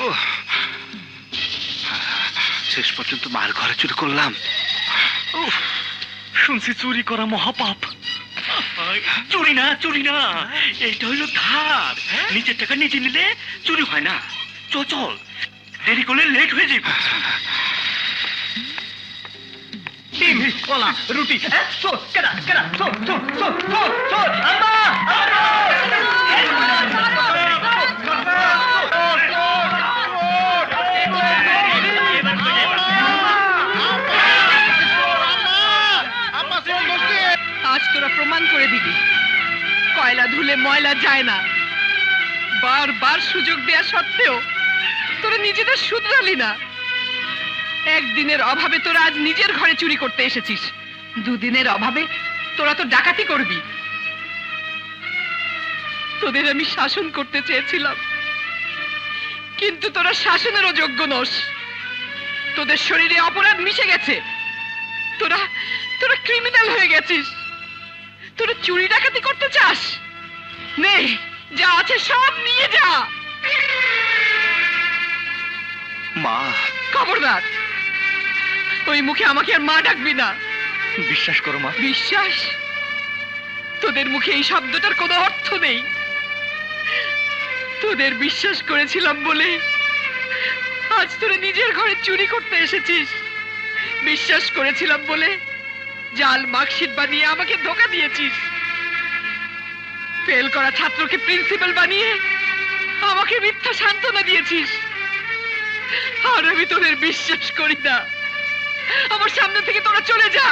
ওহ, শেষ পর্যন্ত মার ঘরে চুরি করলাম। উফ, শুনছি চুরি করা মহাপাপ। চুরি না, চুরি না, এইটা হইল ধার। নিজের টাকা নিজে নিলে চুরি হয় না। চল চল, দেরি করলে লেট হয়ে যাবে। ডিম, কলা, রুটি, চল, কেডা, কেডা, চল, চল, চল, চল, চল, আম্মা, আজ তোরা প্রমাণ করে দিবি কয়লা ধুলে ময়লা যায় না। বারবার সুযোগ দেয়া সত্ত্বেও তোরা নিজেদের শুধরালি না। একদিনের অভাবে তোরা আজ নিজের ঘরে চুরি করতে এসেছিস, দুদিনের অভাবে তোরা তো ডাকাতি করবি। তোদের আমি শাসন করতে চেয়েছিলাম, কিন্তু তোরা শাসনেরও যোগ্য নস। তোদের শরীরে অপরাধ মিশে গেছে, তোরা তোরা ক্রিমিনাল হয়ে গেছিস। তোরা চুরি ডাকাতি করতে চাস? নে, যা আছে সব নিয়ে যা। মা, খবরদার ওই মুখে আমাকে আর মা ডাকবি না। বিশ্বাস করো মা। বিশ্বাস? তোদের মুখে এই শব্দটার কোনো অর্থ নেই। তোদের বিশ্বাস করেছিলাম বলে আজ তোরা নিজের ঘরে চুরি করতে এসেছিস। বিশ্বাস করেছিলাম বলে জাল মার্কশিট বানিয়ে আমাকে ধোঁকা দিয়েছিস। ফেল করা ছাত্রকে প্রিন্সিপাল বানিয়ে আমাকে মিথ্যা সান্ত্বনা দিয়েছিস। আর আমি তোদের বিশ্বাস করি না। আমার সামনে থেকে তোরা চলে যা।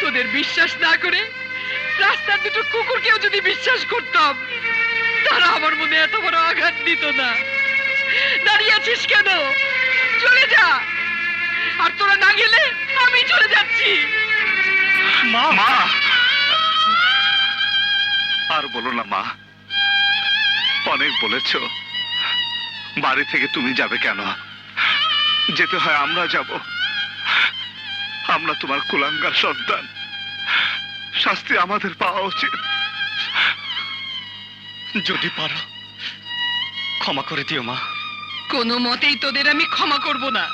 তোদের বিশ্বাস না করে রাস্তার দুটো কুকুরকেও যদি বিশ্বাস করতাম, তারা আমার মনে এত বড় আঘাত দিত না। দাঁড়িয়ে আছিস কেন? চলে যা। আর তোরা না গেলে আমি চলে যাচ্ছি। মা, মা, আর বলো না মা, অনেক বলেছো। বাড়ি থেকে তুমি যাবে কেন? যেতে হয় আমরা যাব। আমরা তোমার কুলাঙ্গার সন্তান, শাস্তি আমাদের পাওয়া উচিত। যদি পারো ক্ষমা করে দিও মা। কোনো মতেই তোদের আমি ক্ষমা করব না।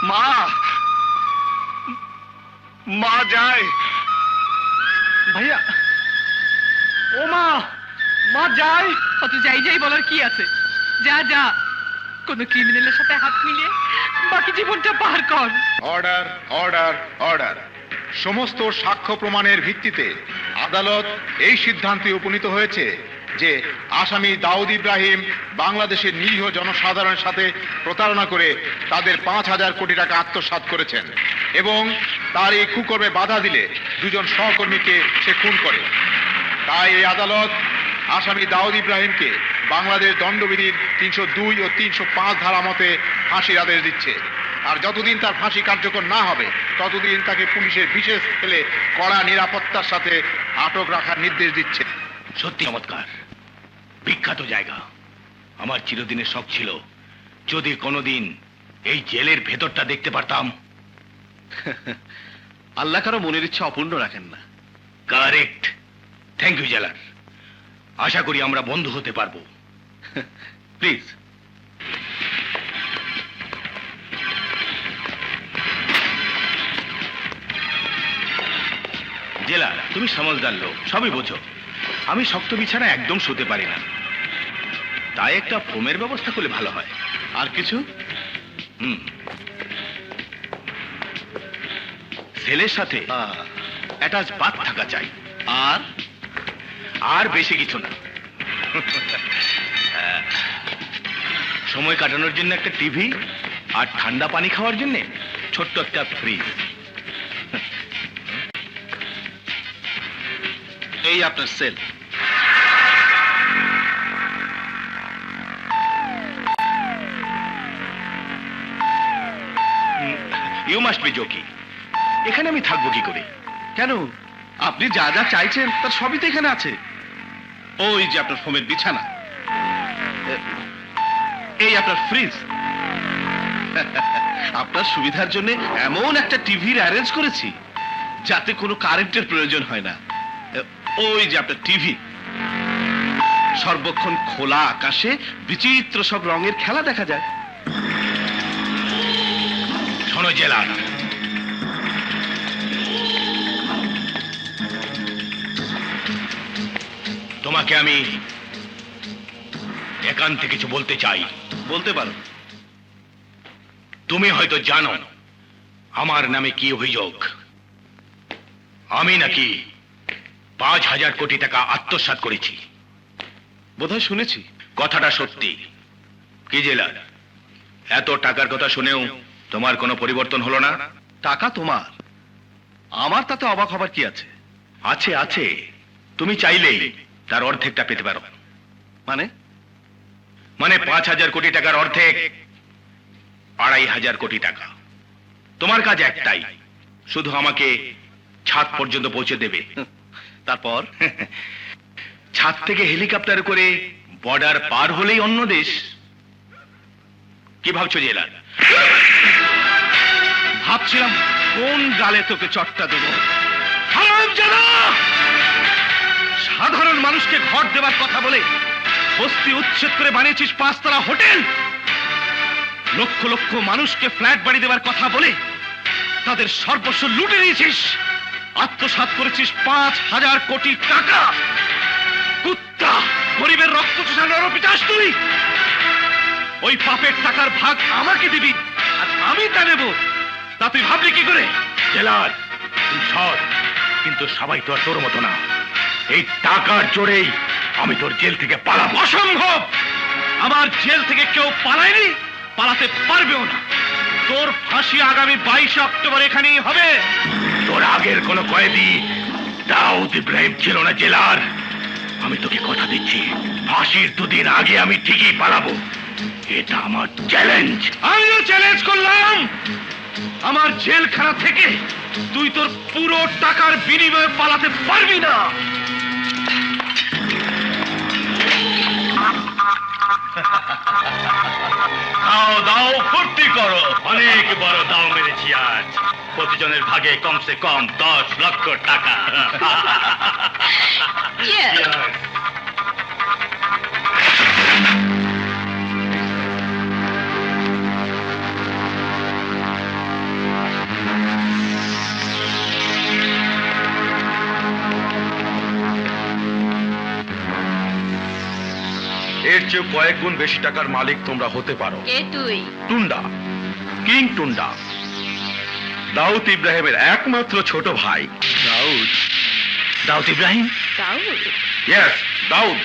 মা, মা যায়। ভাইয়া, ও মা, মা যায়। অত যাই যাই বলার কি আছে? যা যা, কোন ক্রিমিনালের সাথে হাত মিলিয়ে বাকি জীবনটা পার কর। Order, order, order. সমস্ত সাক্ষ্য প্রমাণের ভিত্তিতে আদালত এই সিদ্ধান্তে উপনীত হয়েছে যে আসামি দাউদ ইব্রাহিম বাংলাদেশের নিরীহ জনসাধারণের সাথে প্রতারণা করে তাদের 5,000 কোটি টাকা আত্মসাৎ করেছেন এবং তার এই কুকর্মে বাধা দিলে দুজন সহকর্মীকে সে খুন করে। তাই এই আদালত আসামি দাউদ ইব্রাহিমকে বাংলাদেশ দণ্ডবিধির 302 ও 305 ধারা মতে ফাঁসির আদেশ দিচ্ছে। আর যতদিন তার ফাঁসি কার্যকর না হবে ততদিন তাকে পুলিশের বিশেষ সেলে কড়া নিরাপত্তার সাথে আটক রাখার নির্দেশ দিচ্ছে। সত্যি চমৎকার, বিখ্যাত জায়গা। আমার চিরদিনের শখ ছিল যদি কোনোদিন এই জেলের ভেতরটা দেখতে পারতাম। আল্লাহ কারো মনের ইচ্ছা অপূর্ণ রাখেন না। কারেক্ট। থ্যাংক ইউ জেলার। আশা করি আমরা বন্ধু হতে পারবো। প্লিজ। জেলার, তুমি সমজদার লোক, সবই বোঝো। আমি শক্ত বিছানা একদম শুতে পারি না, তাই একটা ফোমের ব্যবস্থা করলে ভালো হয়। আর কিছু? ছেলের সাথে অ্যাটাচ বাথ থাকা চাই। আর আর বেশি কিছু না। সময় কাটানোর জন্য একটা টিভি, আর ঠান্ডা পানি খাওয়ার জন্য ছোট্ট একটা ফ্রিজ। এই আপনার cell. You must be joking. এখানে আমি থাকবো কি করে? কেন? আপনি যা যা চাইছেন তার সবই তো এখানে আছে। ওই যে আপনার ফোমের বিছানা, এই আপনার ফ্রিজ। আপনার সুবিধার জন্য এমন একটা টিভির অ্যারেঞ্জ করেছি যাতে কোনো কারেন্টের প্রয়োজন হয় না। ওই যে আপনার টিভি, সর্বক্ষণ খোলা আকাশে বিচিত্র সব রঙের খেলা দেখা যায়। শোনো জেলার, তোমাকে আমি একান্তে কিছু বলতে চাই। বলতে পারো। তুমি হয়তো জানো আমার নামে কি অভিযোগ। আমি নাকি 5,000 কোটি টাকা আত্মসাৎ করেছি। বোধহয় শুনেছি। কথাটা সত্যি। কি জেলার, এত টাকার কথা শুনেও তোমার কোনো পরিবর্তন হলো না? টাকা তোমার, আমার তাতে অবাক হবার কি আছে? আছে আছে, তুমি চাইলেই তার অর্ধেকটা পেতে পারো। মানে? মানে 5,000 কোটি টাকার অর্ধেক 2,500 কোটি টাকা। তোমার কাজ একটাই, শুধু আমাকে ছাদ পর্যন্ত পৌঁছে দেবে। তারপর? ছাদ থেকে হেলিকপ্টার করে বর্ডার পার হলেই অন্য দেশ। কি ভাবছো জেলার? ভাবছিলাম কোন গালে তোকে চটটা দেবো। সাধারণ মানুষকে ঘর দেবার কথা বলে বস্তি উচ্ছেদ করে বানিয়েছিস 5 তলা হোটেল। লক্ষ লক্ষ মানুষকে ফ্ল্যাট বাড়ি দেবার কথা বলে তাদের সর্বস্ব লুটে নিয়েছিস। আত্মসাৎ করেছিস 5,000 কোটি টাকা। কুত্তা, গরিবের রক্ত চোষা নরপিচাস তুই। ওই পাপের টাকার ভাগ আমাকে দিবি আর আমি তা নেব, তা তুই ভাবলি কি করে? জেলার, তুই সৎ, কিন্তু সবাই তো আর তোর মতো না। এই টাকার জোরেই আমি তোর জেল থেকে পালাবো। অসম্ভব! আমার জেল থেকে কেউ পালায়নি, পালাতে পারবেও না। তোর ফাঁসি আগামী 22 অক্টোবর এখানেই হবে। তোর আগের কোন কয়েদি দাউদ ইব্রাহিম ছিল না জেলার। আমি তোকে কথা দিচ্ছি, ফাঁসির 2 দিন আগে আমি ঠিকই পালাবো। এটা আমার চ্যালেঞ্জ। আমিও চ্যালেঞ্জ করলাম, আমার জেলখানা থেকে তুই তোর পুরো টাকার বিনিময়ে পালাতে পারবি না। দাও দাও, ফুর্তি করো। অনেক বড় দাও মেরেছি আজ। প্রতিজনের ভাগে কমসে কম 10 লক্ষ টাকা। এর চেয়ে কয়েক গুণ বেশি টাকার মালিক তোমরা হতে পারো। কে তুই? টুন্ডা, কিং টুন্ডা, দাউদ ইব্রাহিমের একমাত্র ছোট ভাই। দাউদ? দাউদ ইব্রাহিম? দাউদ? ইয়েস, দাউদ।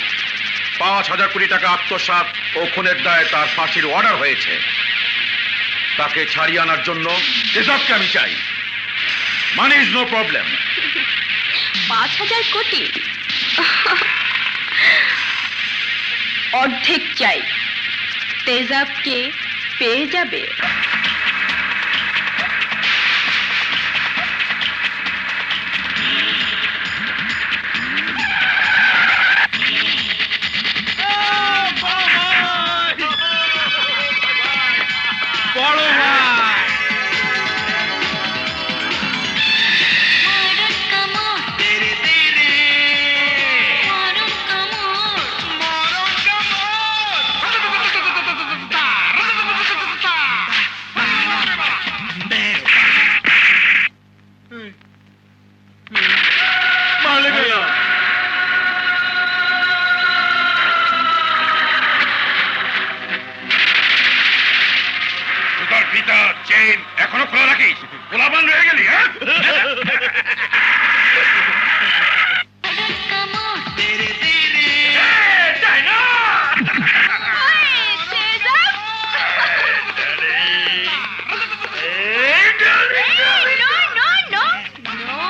5,000 কোটি টাকা আত্মসাৎ ও খুনের দায়ে তার ফাঁসির অর্ডার হয়েছে। তাকে ছাড়িয়ে আনার জন্য রেজাককে আমি চাই। Money is no problem. 5,000 কোটি? অর্ধেক চাই, তেজাবকে পেয়ে যাবে। বড় ভাই, মারুন কামড় তেরে তেরে মারুন কামড় মারলে কেন? তোর পিতা চেন এখনো খোলা রাখিস? গোলাবান রয়ে গেলি? হ্যাঁ, মারুন কামড় তেরে তেরে যাই না। তেজাব? No.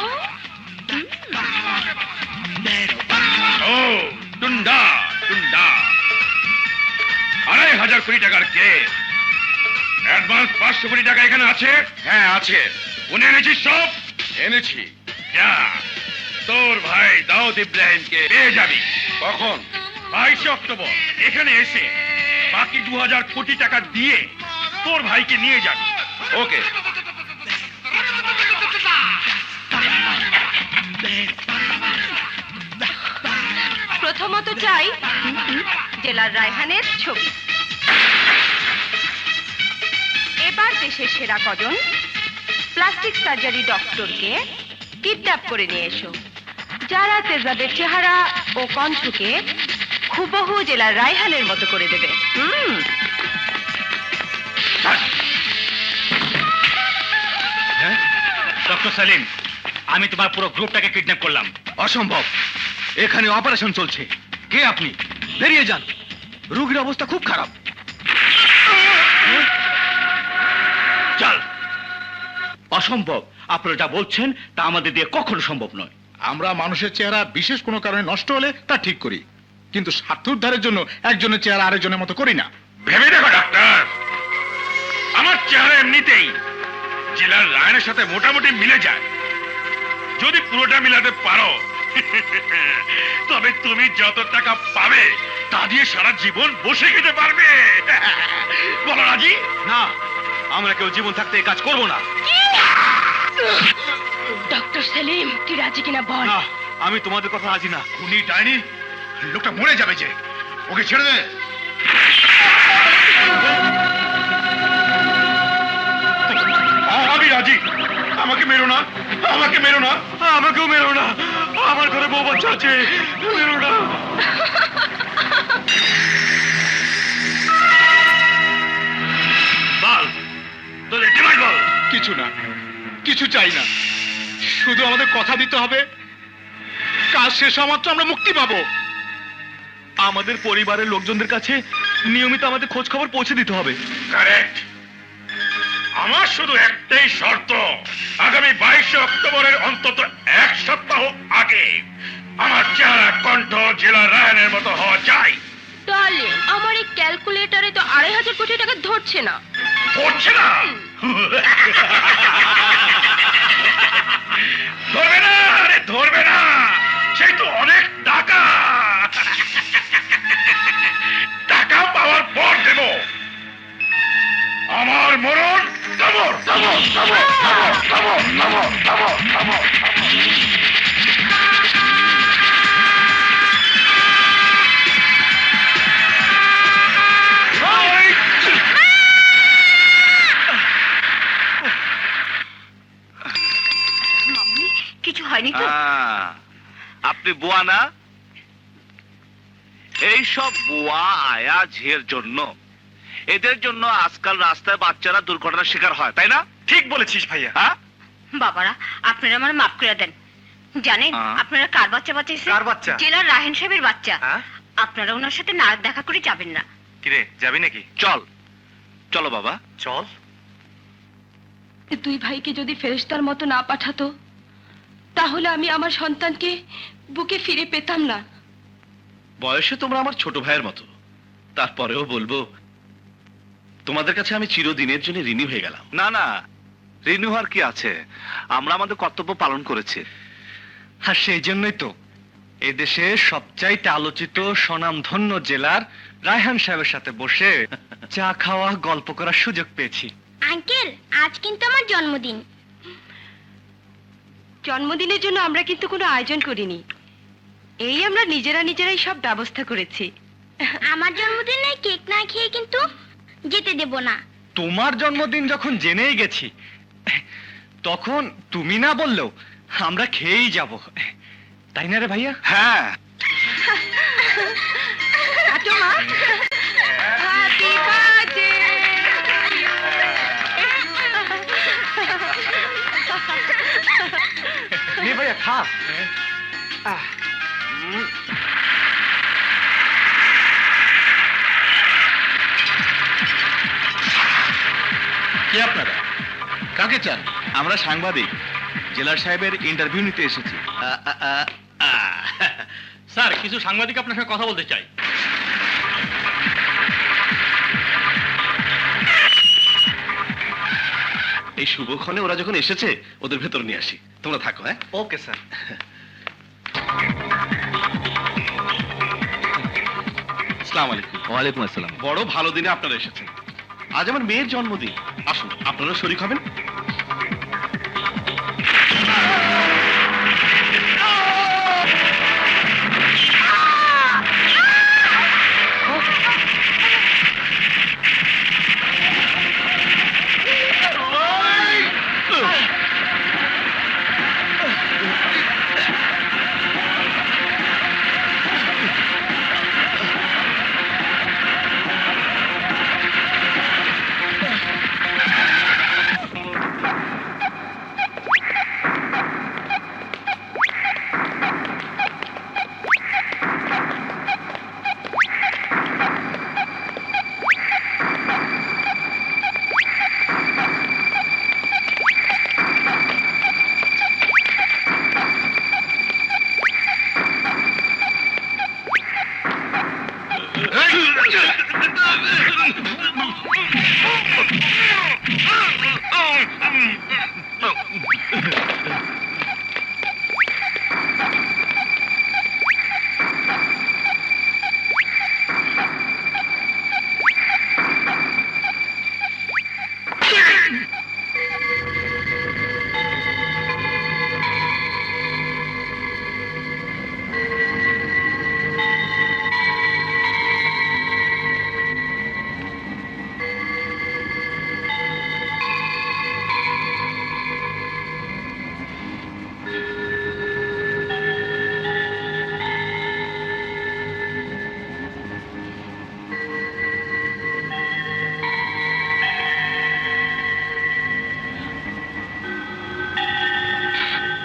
ও টুন্ডা, টুন্ডা, 2,500 কোটি টাকার কেস। অ্যাডভান্স 500 কোটি টাকা এখানে আছে? হ্যাঁ আছে, উনি এনেছিস সব? এনেছি। যা, তোর ভাই দাউদ ইব্রাহিমকে পেয়ে যাবি। কখন? 22 অক্টোবর এখানে এসে বাকি 2000 কোটি টাকা দিয়ে তোর ভাইকে নিয়ে যাবি। ওকে। প্রথমত চাই জেলার রায়হানের ছবি। এবার দেশের সেরা কজন প্লাস্টিক সার্জারি ডক্টরকে কিডন্যাপ করে নিয়ে এসো, যারা তেজাবের চেহারা ও কণ্ঠকে হুবহু জেলার রায়হানের মতো করে দেবে। ডক্টর সালিম, আমি তোমার পুরো গ্রুপটাকে কিডন্যাপ করলাম। অসম্ভব, এখানে অপারেশন চলছে। কে আপনি? বেরিয়ে যান, রোগীর অবস্থা খুব খারাপ। চল। অসম্ভব, আপনারা যা বলছেন তা আমাদের দিয়ে কখনো সম্ভব নয়। আমরা মানুষের চেহারা বিশেষ কোনো কারণে নষ্ট হলে তা ঠিক করি, কিন্তু স্বার্থ উদ্ধারের জন্য একজনের চেহারা আরেকজনের মতো করি না। ভেবে দেখো ডাক্তার, আমার চেহারা এমনিতেই জেলার রায়নের সাথে মোটামুটি মিলে যায়। যদি পুরোটা মিলাতে পারো তবে তুমি যত টাকা পাবে তা দিয়ে সারা জীবন বসে খেতে পারবে। বলো রাজি? না, আমরা কেউ জীবন থাকতে এই কাজ করব না। ডক্টর সেলিম, তুই রাজি কিনা বল। না, আমি তোমাদের কথা রাজি না। উনি ডাইনি, লোকটা মরে যাবে যে, ওকে ছেড়ে দে। আমি রাজি, আমাকে মেরো না, আমাকে মেরো না, আমাকেও মেরো না, আমার ঘরে বউ বাচ্চা আছে, মেরো না। বল তোদের ডিমান্ড বল। কিছু না, কিছু চাই না, শুধু আমাদের কথা দিতে হবে, কাজ শেষ হওয়া মাত্র আমরা মুক্তি পাবো। আমাদের পরিবারের লোকজনদের কাছে নিয়মিত আমাদের খোঁজ খবর পৌঁছে দিতে হবে। কারেক্ট। আমার শুধু একটাই শর্ত, আগামী 22 অক্টোবরের অন্তত 1 সপ্তাহ আগে আমার চেহারা কণ্ঠ জেলা রায়নের মতো হওয়া চাই। তাহলে আমার এই ক্যালকুলেটরে তো 2500 কোটি টাকা ধরছে না। হচ্ছে না? ধরবে না, আরে ধরবে না, সেই তো অনেক টাকা। টাকা পাওয়ার পর দেব। আমার মরণ তবর তবর তবর তবর তবর তবর তবর তবর। কিছু হয়নি তো? আপনি বুয়া না? এইসব বুয়া আয়া ঝের জন্য, এদের জন্য আজকাল রাস্তায় বাচ্চারা দুর্ঘটনার শিকার হয়, তাই না? ঠিক বলেছিস ভাইয়া। হ্যাঁ, বাবারা, আপনারা আমার মাফ করে দেন। জানেন আপনারা কার বাচ্চা বাঁচাইছে? কার বাচ্চা? জেলার রাহেন সাহেবের বাচ্চা। হ্যাঁ? আপনারা ওনার সাথে না দেখা করে যাবেন না। কিরে, যাবি নাকি? চল চলো বাবা, চল। দুই ভাইকে যদি ফেরেশতার মতো না পাঠাতো, তাহলে আমি আমার সন্তানকে বুকে ফিরে পেতাম না। বয়সে তোমরা আমার ছোট ভাইয়ের মতো, তারপরেও বলবো তোমাদের কাছে আমি চিরদিনের জন্য ঋণী হয়ে গেলাম। না না, রিনিউ হওয়ার কি আছে, আমরা আমাদের কর্তব্য পালন করেছি। আর সেই জন্যই তো এদেশে সবচাইতে আলোচিত স্বনামধন্য জেলার রায়হান সাহেবের সাথে বসে চা খাওয়া, গল্প করার সুযোগ পেয়েছি। আঙ্কেল, আজ কিন্তু আমার জন্মদিন। জন্মদিনের জন্য আমরা কিন্তু কোনো আয়োজন করিনি, এই আমরা নিজেরাই সব ব্যবস্থা করেছি। আমার জন্মদিনে কেক না খেয়ে কিন্তু যেতে দেব না। তোমার জন্মদিন যখন জেনেই গেছি, তখন তুমি না বললেও আমরা খেয়েই যাব, তাই না রে ভাইয়া? হ্যাঁ, আচ্ছা মা, হ্যাপি বার্থডে। নে ভাইয়া, খা। কে আপনারা? কাকে চান? আমরা সাংবাদিক, জেলার সাহেবের ইন্টারভিউ নিতে এসেছি। স্যার, কিছু সাংবাদিক আপনার সঙ্গে কথা বলতে চাই। এই শুভক্ষণে ওরা যখন এসেছে, ওদের ভেতর নিয়ে আসি। তোমরা থাকো। হ্যাঁ, ওকে স্যার। আসসালামু আলাইকুম। ওয়ালাইকুম আসসালাম। বড় ভালো দিনে আপনারা এসেছেন। আজ আমার মেয়ের জন্মদিন। আসুন, আপনারা শরীক হবেন।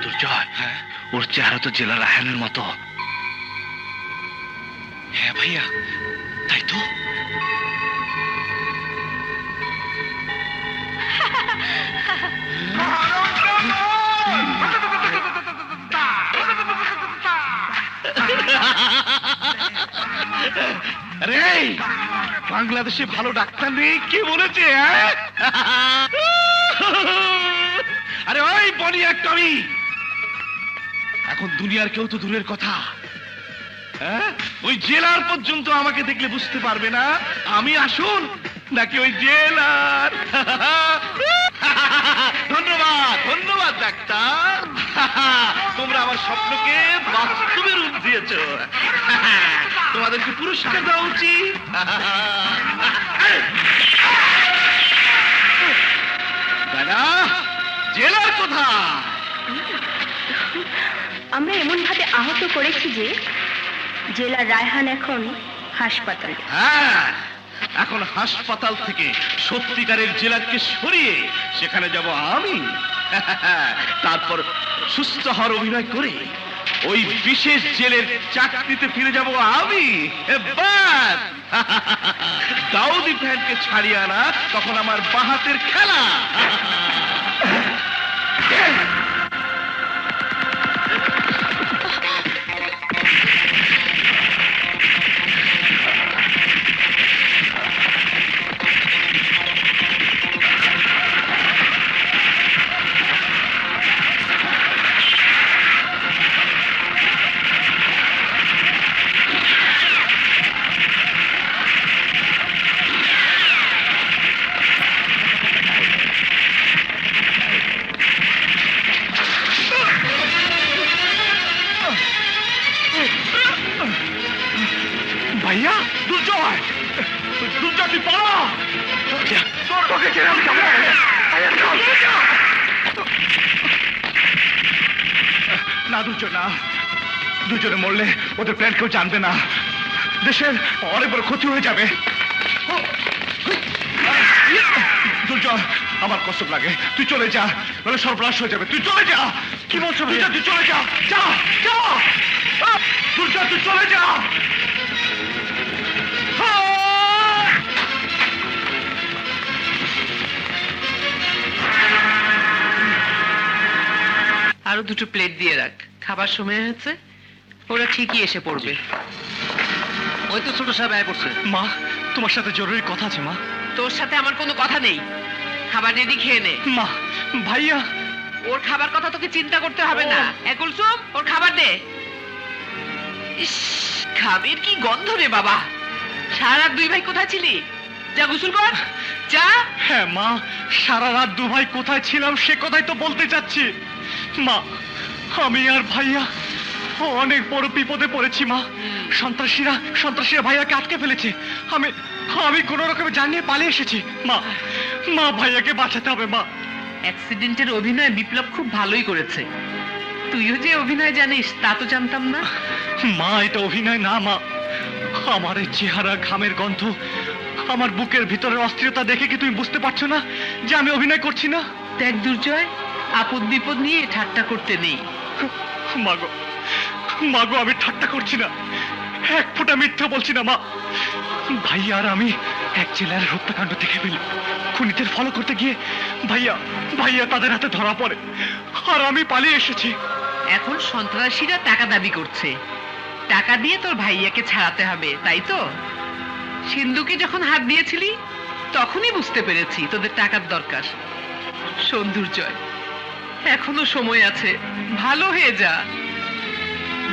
দুর্জয়, ওর চেহারা তো জেলা রায়হানের মতো। হ্যাঁ ভাইয়া, তাই তো। আরে বাংলাদেশে ভালো ডাক্তার নেই, কে বলেছে? আরে ওই বনি আর টমি, এখন দুনিয়ার কেউ তো দূরের কথা, ওই জেলার পর্যন্ত আমাকে দেখলে বুঝতে পারবে না আমি আসুন নাকি ওই জেলার। ধন্যবাদ ধন্যবাদ ডাক্তার, তোমরা আমার স্বপ্নকে বাস্তবে রূপ দিয়েছো। তোমাদেরকে পুরস্কার দেওয়া উচিত। দাদা, জেলার কথা আমরা এমন ভাবে আহত করেছি যে জেলার রায়হান এখন হাসপাতালে। হ্যাঁ, এখন হাসপাতাল থেকে সত্যিকারের জেলাকে সরিয়ে সেখানে যাব আমি। তারপর সুস্থ হওয়ার অভিনয় করে ওই বিশেষ জেলের চাকরিতে ফিরে যাব আমি। এবার দাউদি ফ্যানকে ছাড়িয়ে আনা তখন আমার বাহাতের খেলা। ভাইয়া, দুর্জয়, দুর্জয় তুই পালা। তোকে ছেড়ে আমি যাবো। না দুর্জয় না, দুজনে মরলে ওদের প্ল্যান কেউ জানবে না, দেশের অনেক বড় ক্ষতি হয়ে যাবে। দুর্জয়, আমার কষ্ট লাগে, তুই চলে যা, নাহলে সর্বনাশ হয়ে যাবে। তুই চলে যা। কি বলছো ভাইয়া? তুই চলে যা, যা যা। দুর্জয় তুই চলে যা। আরো দুটো প্লেট দিয়ে রাখ, খাবার সময় হয়েছে, ওরা ঠিকই এসে পড়বে। ওই তো ছোট সাহেব আয় পড়ছে। মা, তোমার সাথে জরুরি কথা আছে। মা, তোর সাথে আমার কোনো কথা নেই, খাবার রেডি, খেয়ে নে। মা, ভাইয়া, ওর খাবার কথা তোকে চিন্তা করতে হবে না। কুলসুম, ওর খাবার দে। ইস, খাবের কি গন্ধ রে বাবা। সারা রাত দুই ভাই কোথায় ছিলি? যা গোসল কর, যা। হ্যাঁ মা, সারা রাত দু ভাই কোথায় ছিলাম সে কথাই তো বলতে চাচ্ছি। মা, আমি আর ভাইয়া অনেক বড় বিপদে পড়েছি মা। সন্ত্রাসীরা ভাইয়াকে আটকে ফেলেছে। আমি কোন রকমে জানিয়ে পালিয়ে এসেছি মা। মা, ভাইয়াকে বাঁচাতে হবে মা। অ্যাক্সিডেন্টের অভিনয় বিপ্লব খুব ভালোই করেছে। তুইও যে অভিনয় জানিস তা তো জানতাম না। মা, এটা অভিনয় না মা। আমার এই চেহারা, ঘামের গন্ধ, আমার বুকের ভিতরের অস্থিরতা দেখে কি তুমি বুঝতে পারছো না যে আমি অভিনয় করছি না? দেখ দুর্জয়, আপদ বিপদ নিয়ে ঠাট্টা করতে নেই। মাগো, আমি ঠাট্টা করছি না, এক ফোঁটা মিথ্যা বলছি না মা। ভাইয়া আর আমি এক জেলার হত্যাকাণ্ড দেখে ফেলি। খুনিদের ফলো করতে গিয়ে ভাইয়া তাদের হাতে ধরা পড়ে, আর আমি পালিয়ে এসেছি। এখন সন্ত্রাসীরা টাকা দাবি করছে, টাকা দিয়ে তোর ভাইয়াকে ছাড়াতে হবে, তাই তো? সিন্ধুকে যখন হাত দিয়েছিলি তখনই বুঝতে পেরেছি তোদের টাকার দরকার। শোন দুর্জয়, এখনো সময় আছে, ভালো হয়ে যা,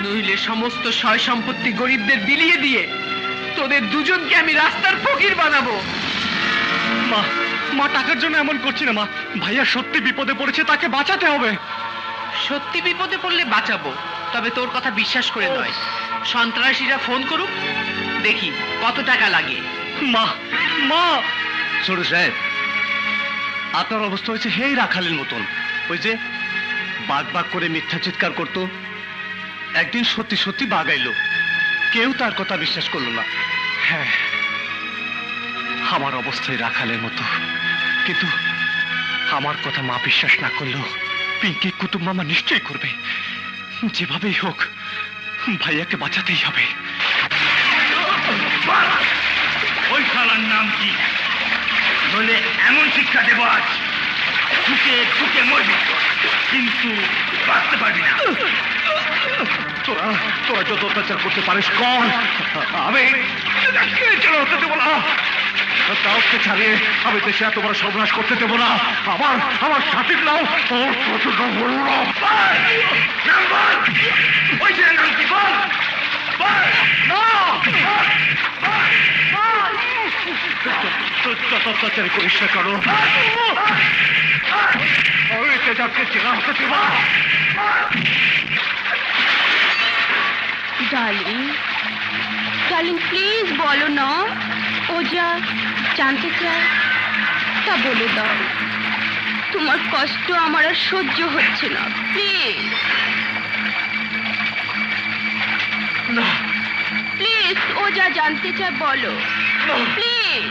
নইলে সমস্ত সয় সম্পত্তি গরিবদের বিলিয়ে দিয়ে তোদের দুজনকে আমি রাস্তার ফকির বানাবো। মা, টাকার জন্য এমন করছি না মা। ভাইয়া সত্যি বিপদে পড়েছে, তাকে বাঁচাতে হবে। সত্যি বিপদে পড়লে বাঁচাবো, তবে তোর কথা বিশ্বাস করে নয়। সন্ত্রাসীরা ফোন করুক, দেখি কত টাকা লাগে। মা, ছোট সাহেব, আপনার অবস্থা হয়েছে হেই রাখালের মতন। ওই যে বাগ করে মিথ্যা চিৎকার করতো, একদিন সত্যি বাগাইলো, কেউ তার কথা বিশ্বাস করলো না। হ্যাঁ, আমার অবস্থায় রাখালের মতো। কিন্তু আমার কথা মা বিশ্বাস না করলেও পিঙ্কি কুতুব মামা নিশ্চয়ই করবে। যেভাবেই হোক ভাইয়াকে বাঁচাতেই হবে। ওই শালার নাম কি? বলে এমন শিক্ষা দেব আজ, ঢুকে মরবি, কিন্তু বাঁচতে পারবি না। তোরা যত অত্যাচার করতে পারিস কর, আমি হতে দেবো না। কাউকে ছাড়িয়ে আমি দেশে এত বড় সর্বনাশ করতে দেবো না। আমার সাথী নাও, ওই ছেলের নাম কি বল? যত অত্যাচার করিস না করো, যাকে চেনা হতে দেবো। ডার্লিং প্লিজ বলো না, ও যা জানতে চায় তা বলে দাও। তোমার কষ্ট আমার আর সহ্য হচ্ছে না, প্লিজ প্লিজ, ও যা জানতে চায় বলো, প্লিজ প্লিজ।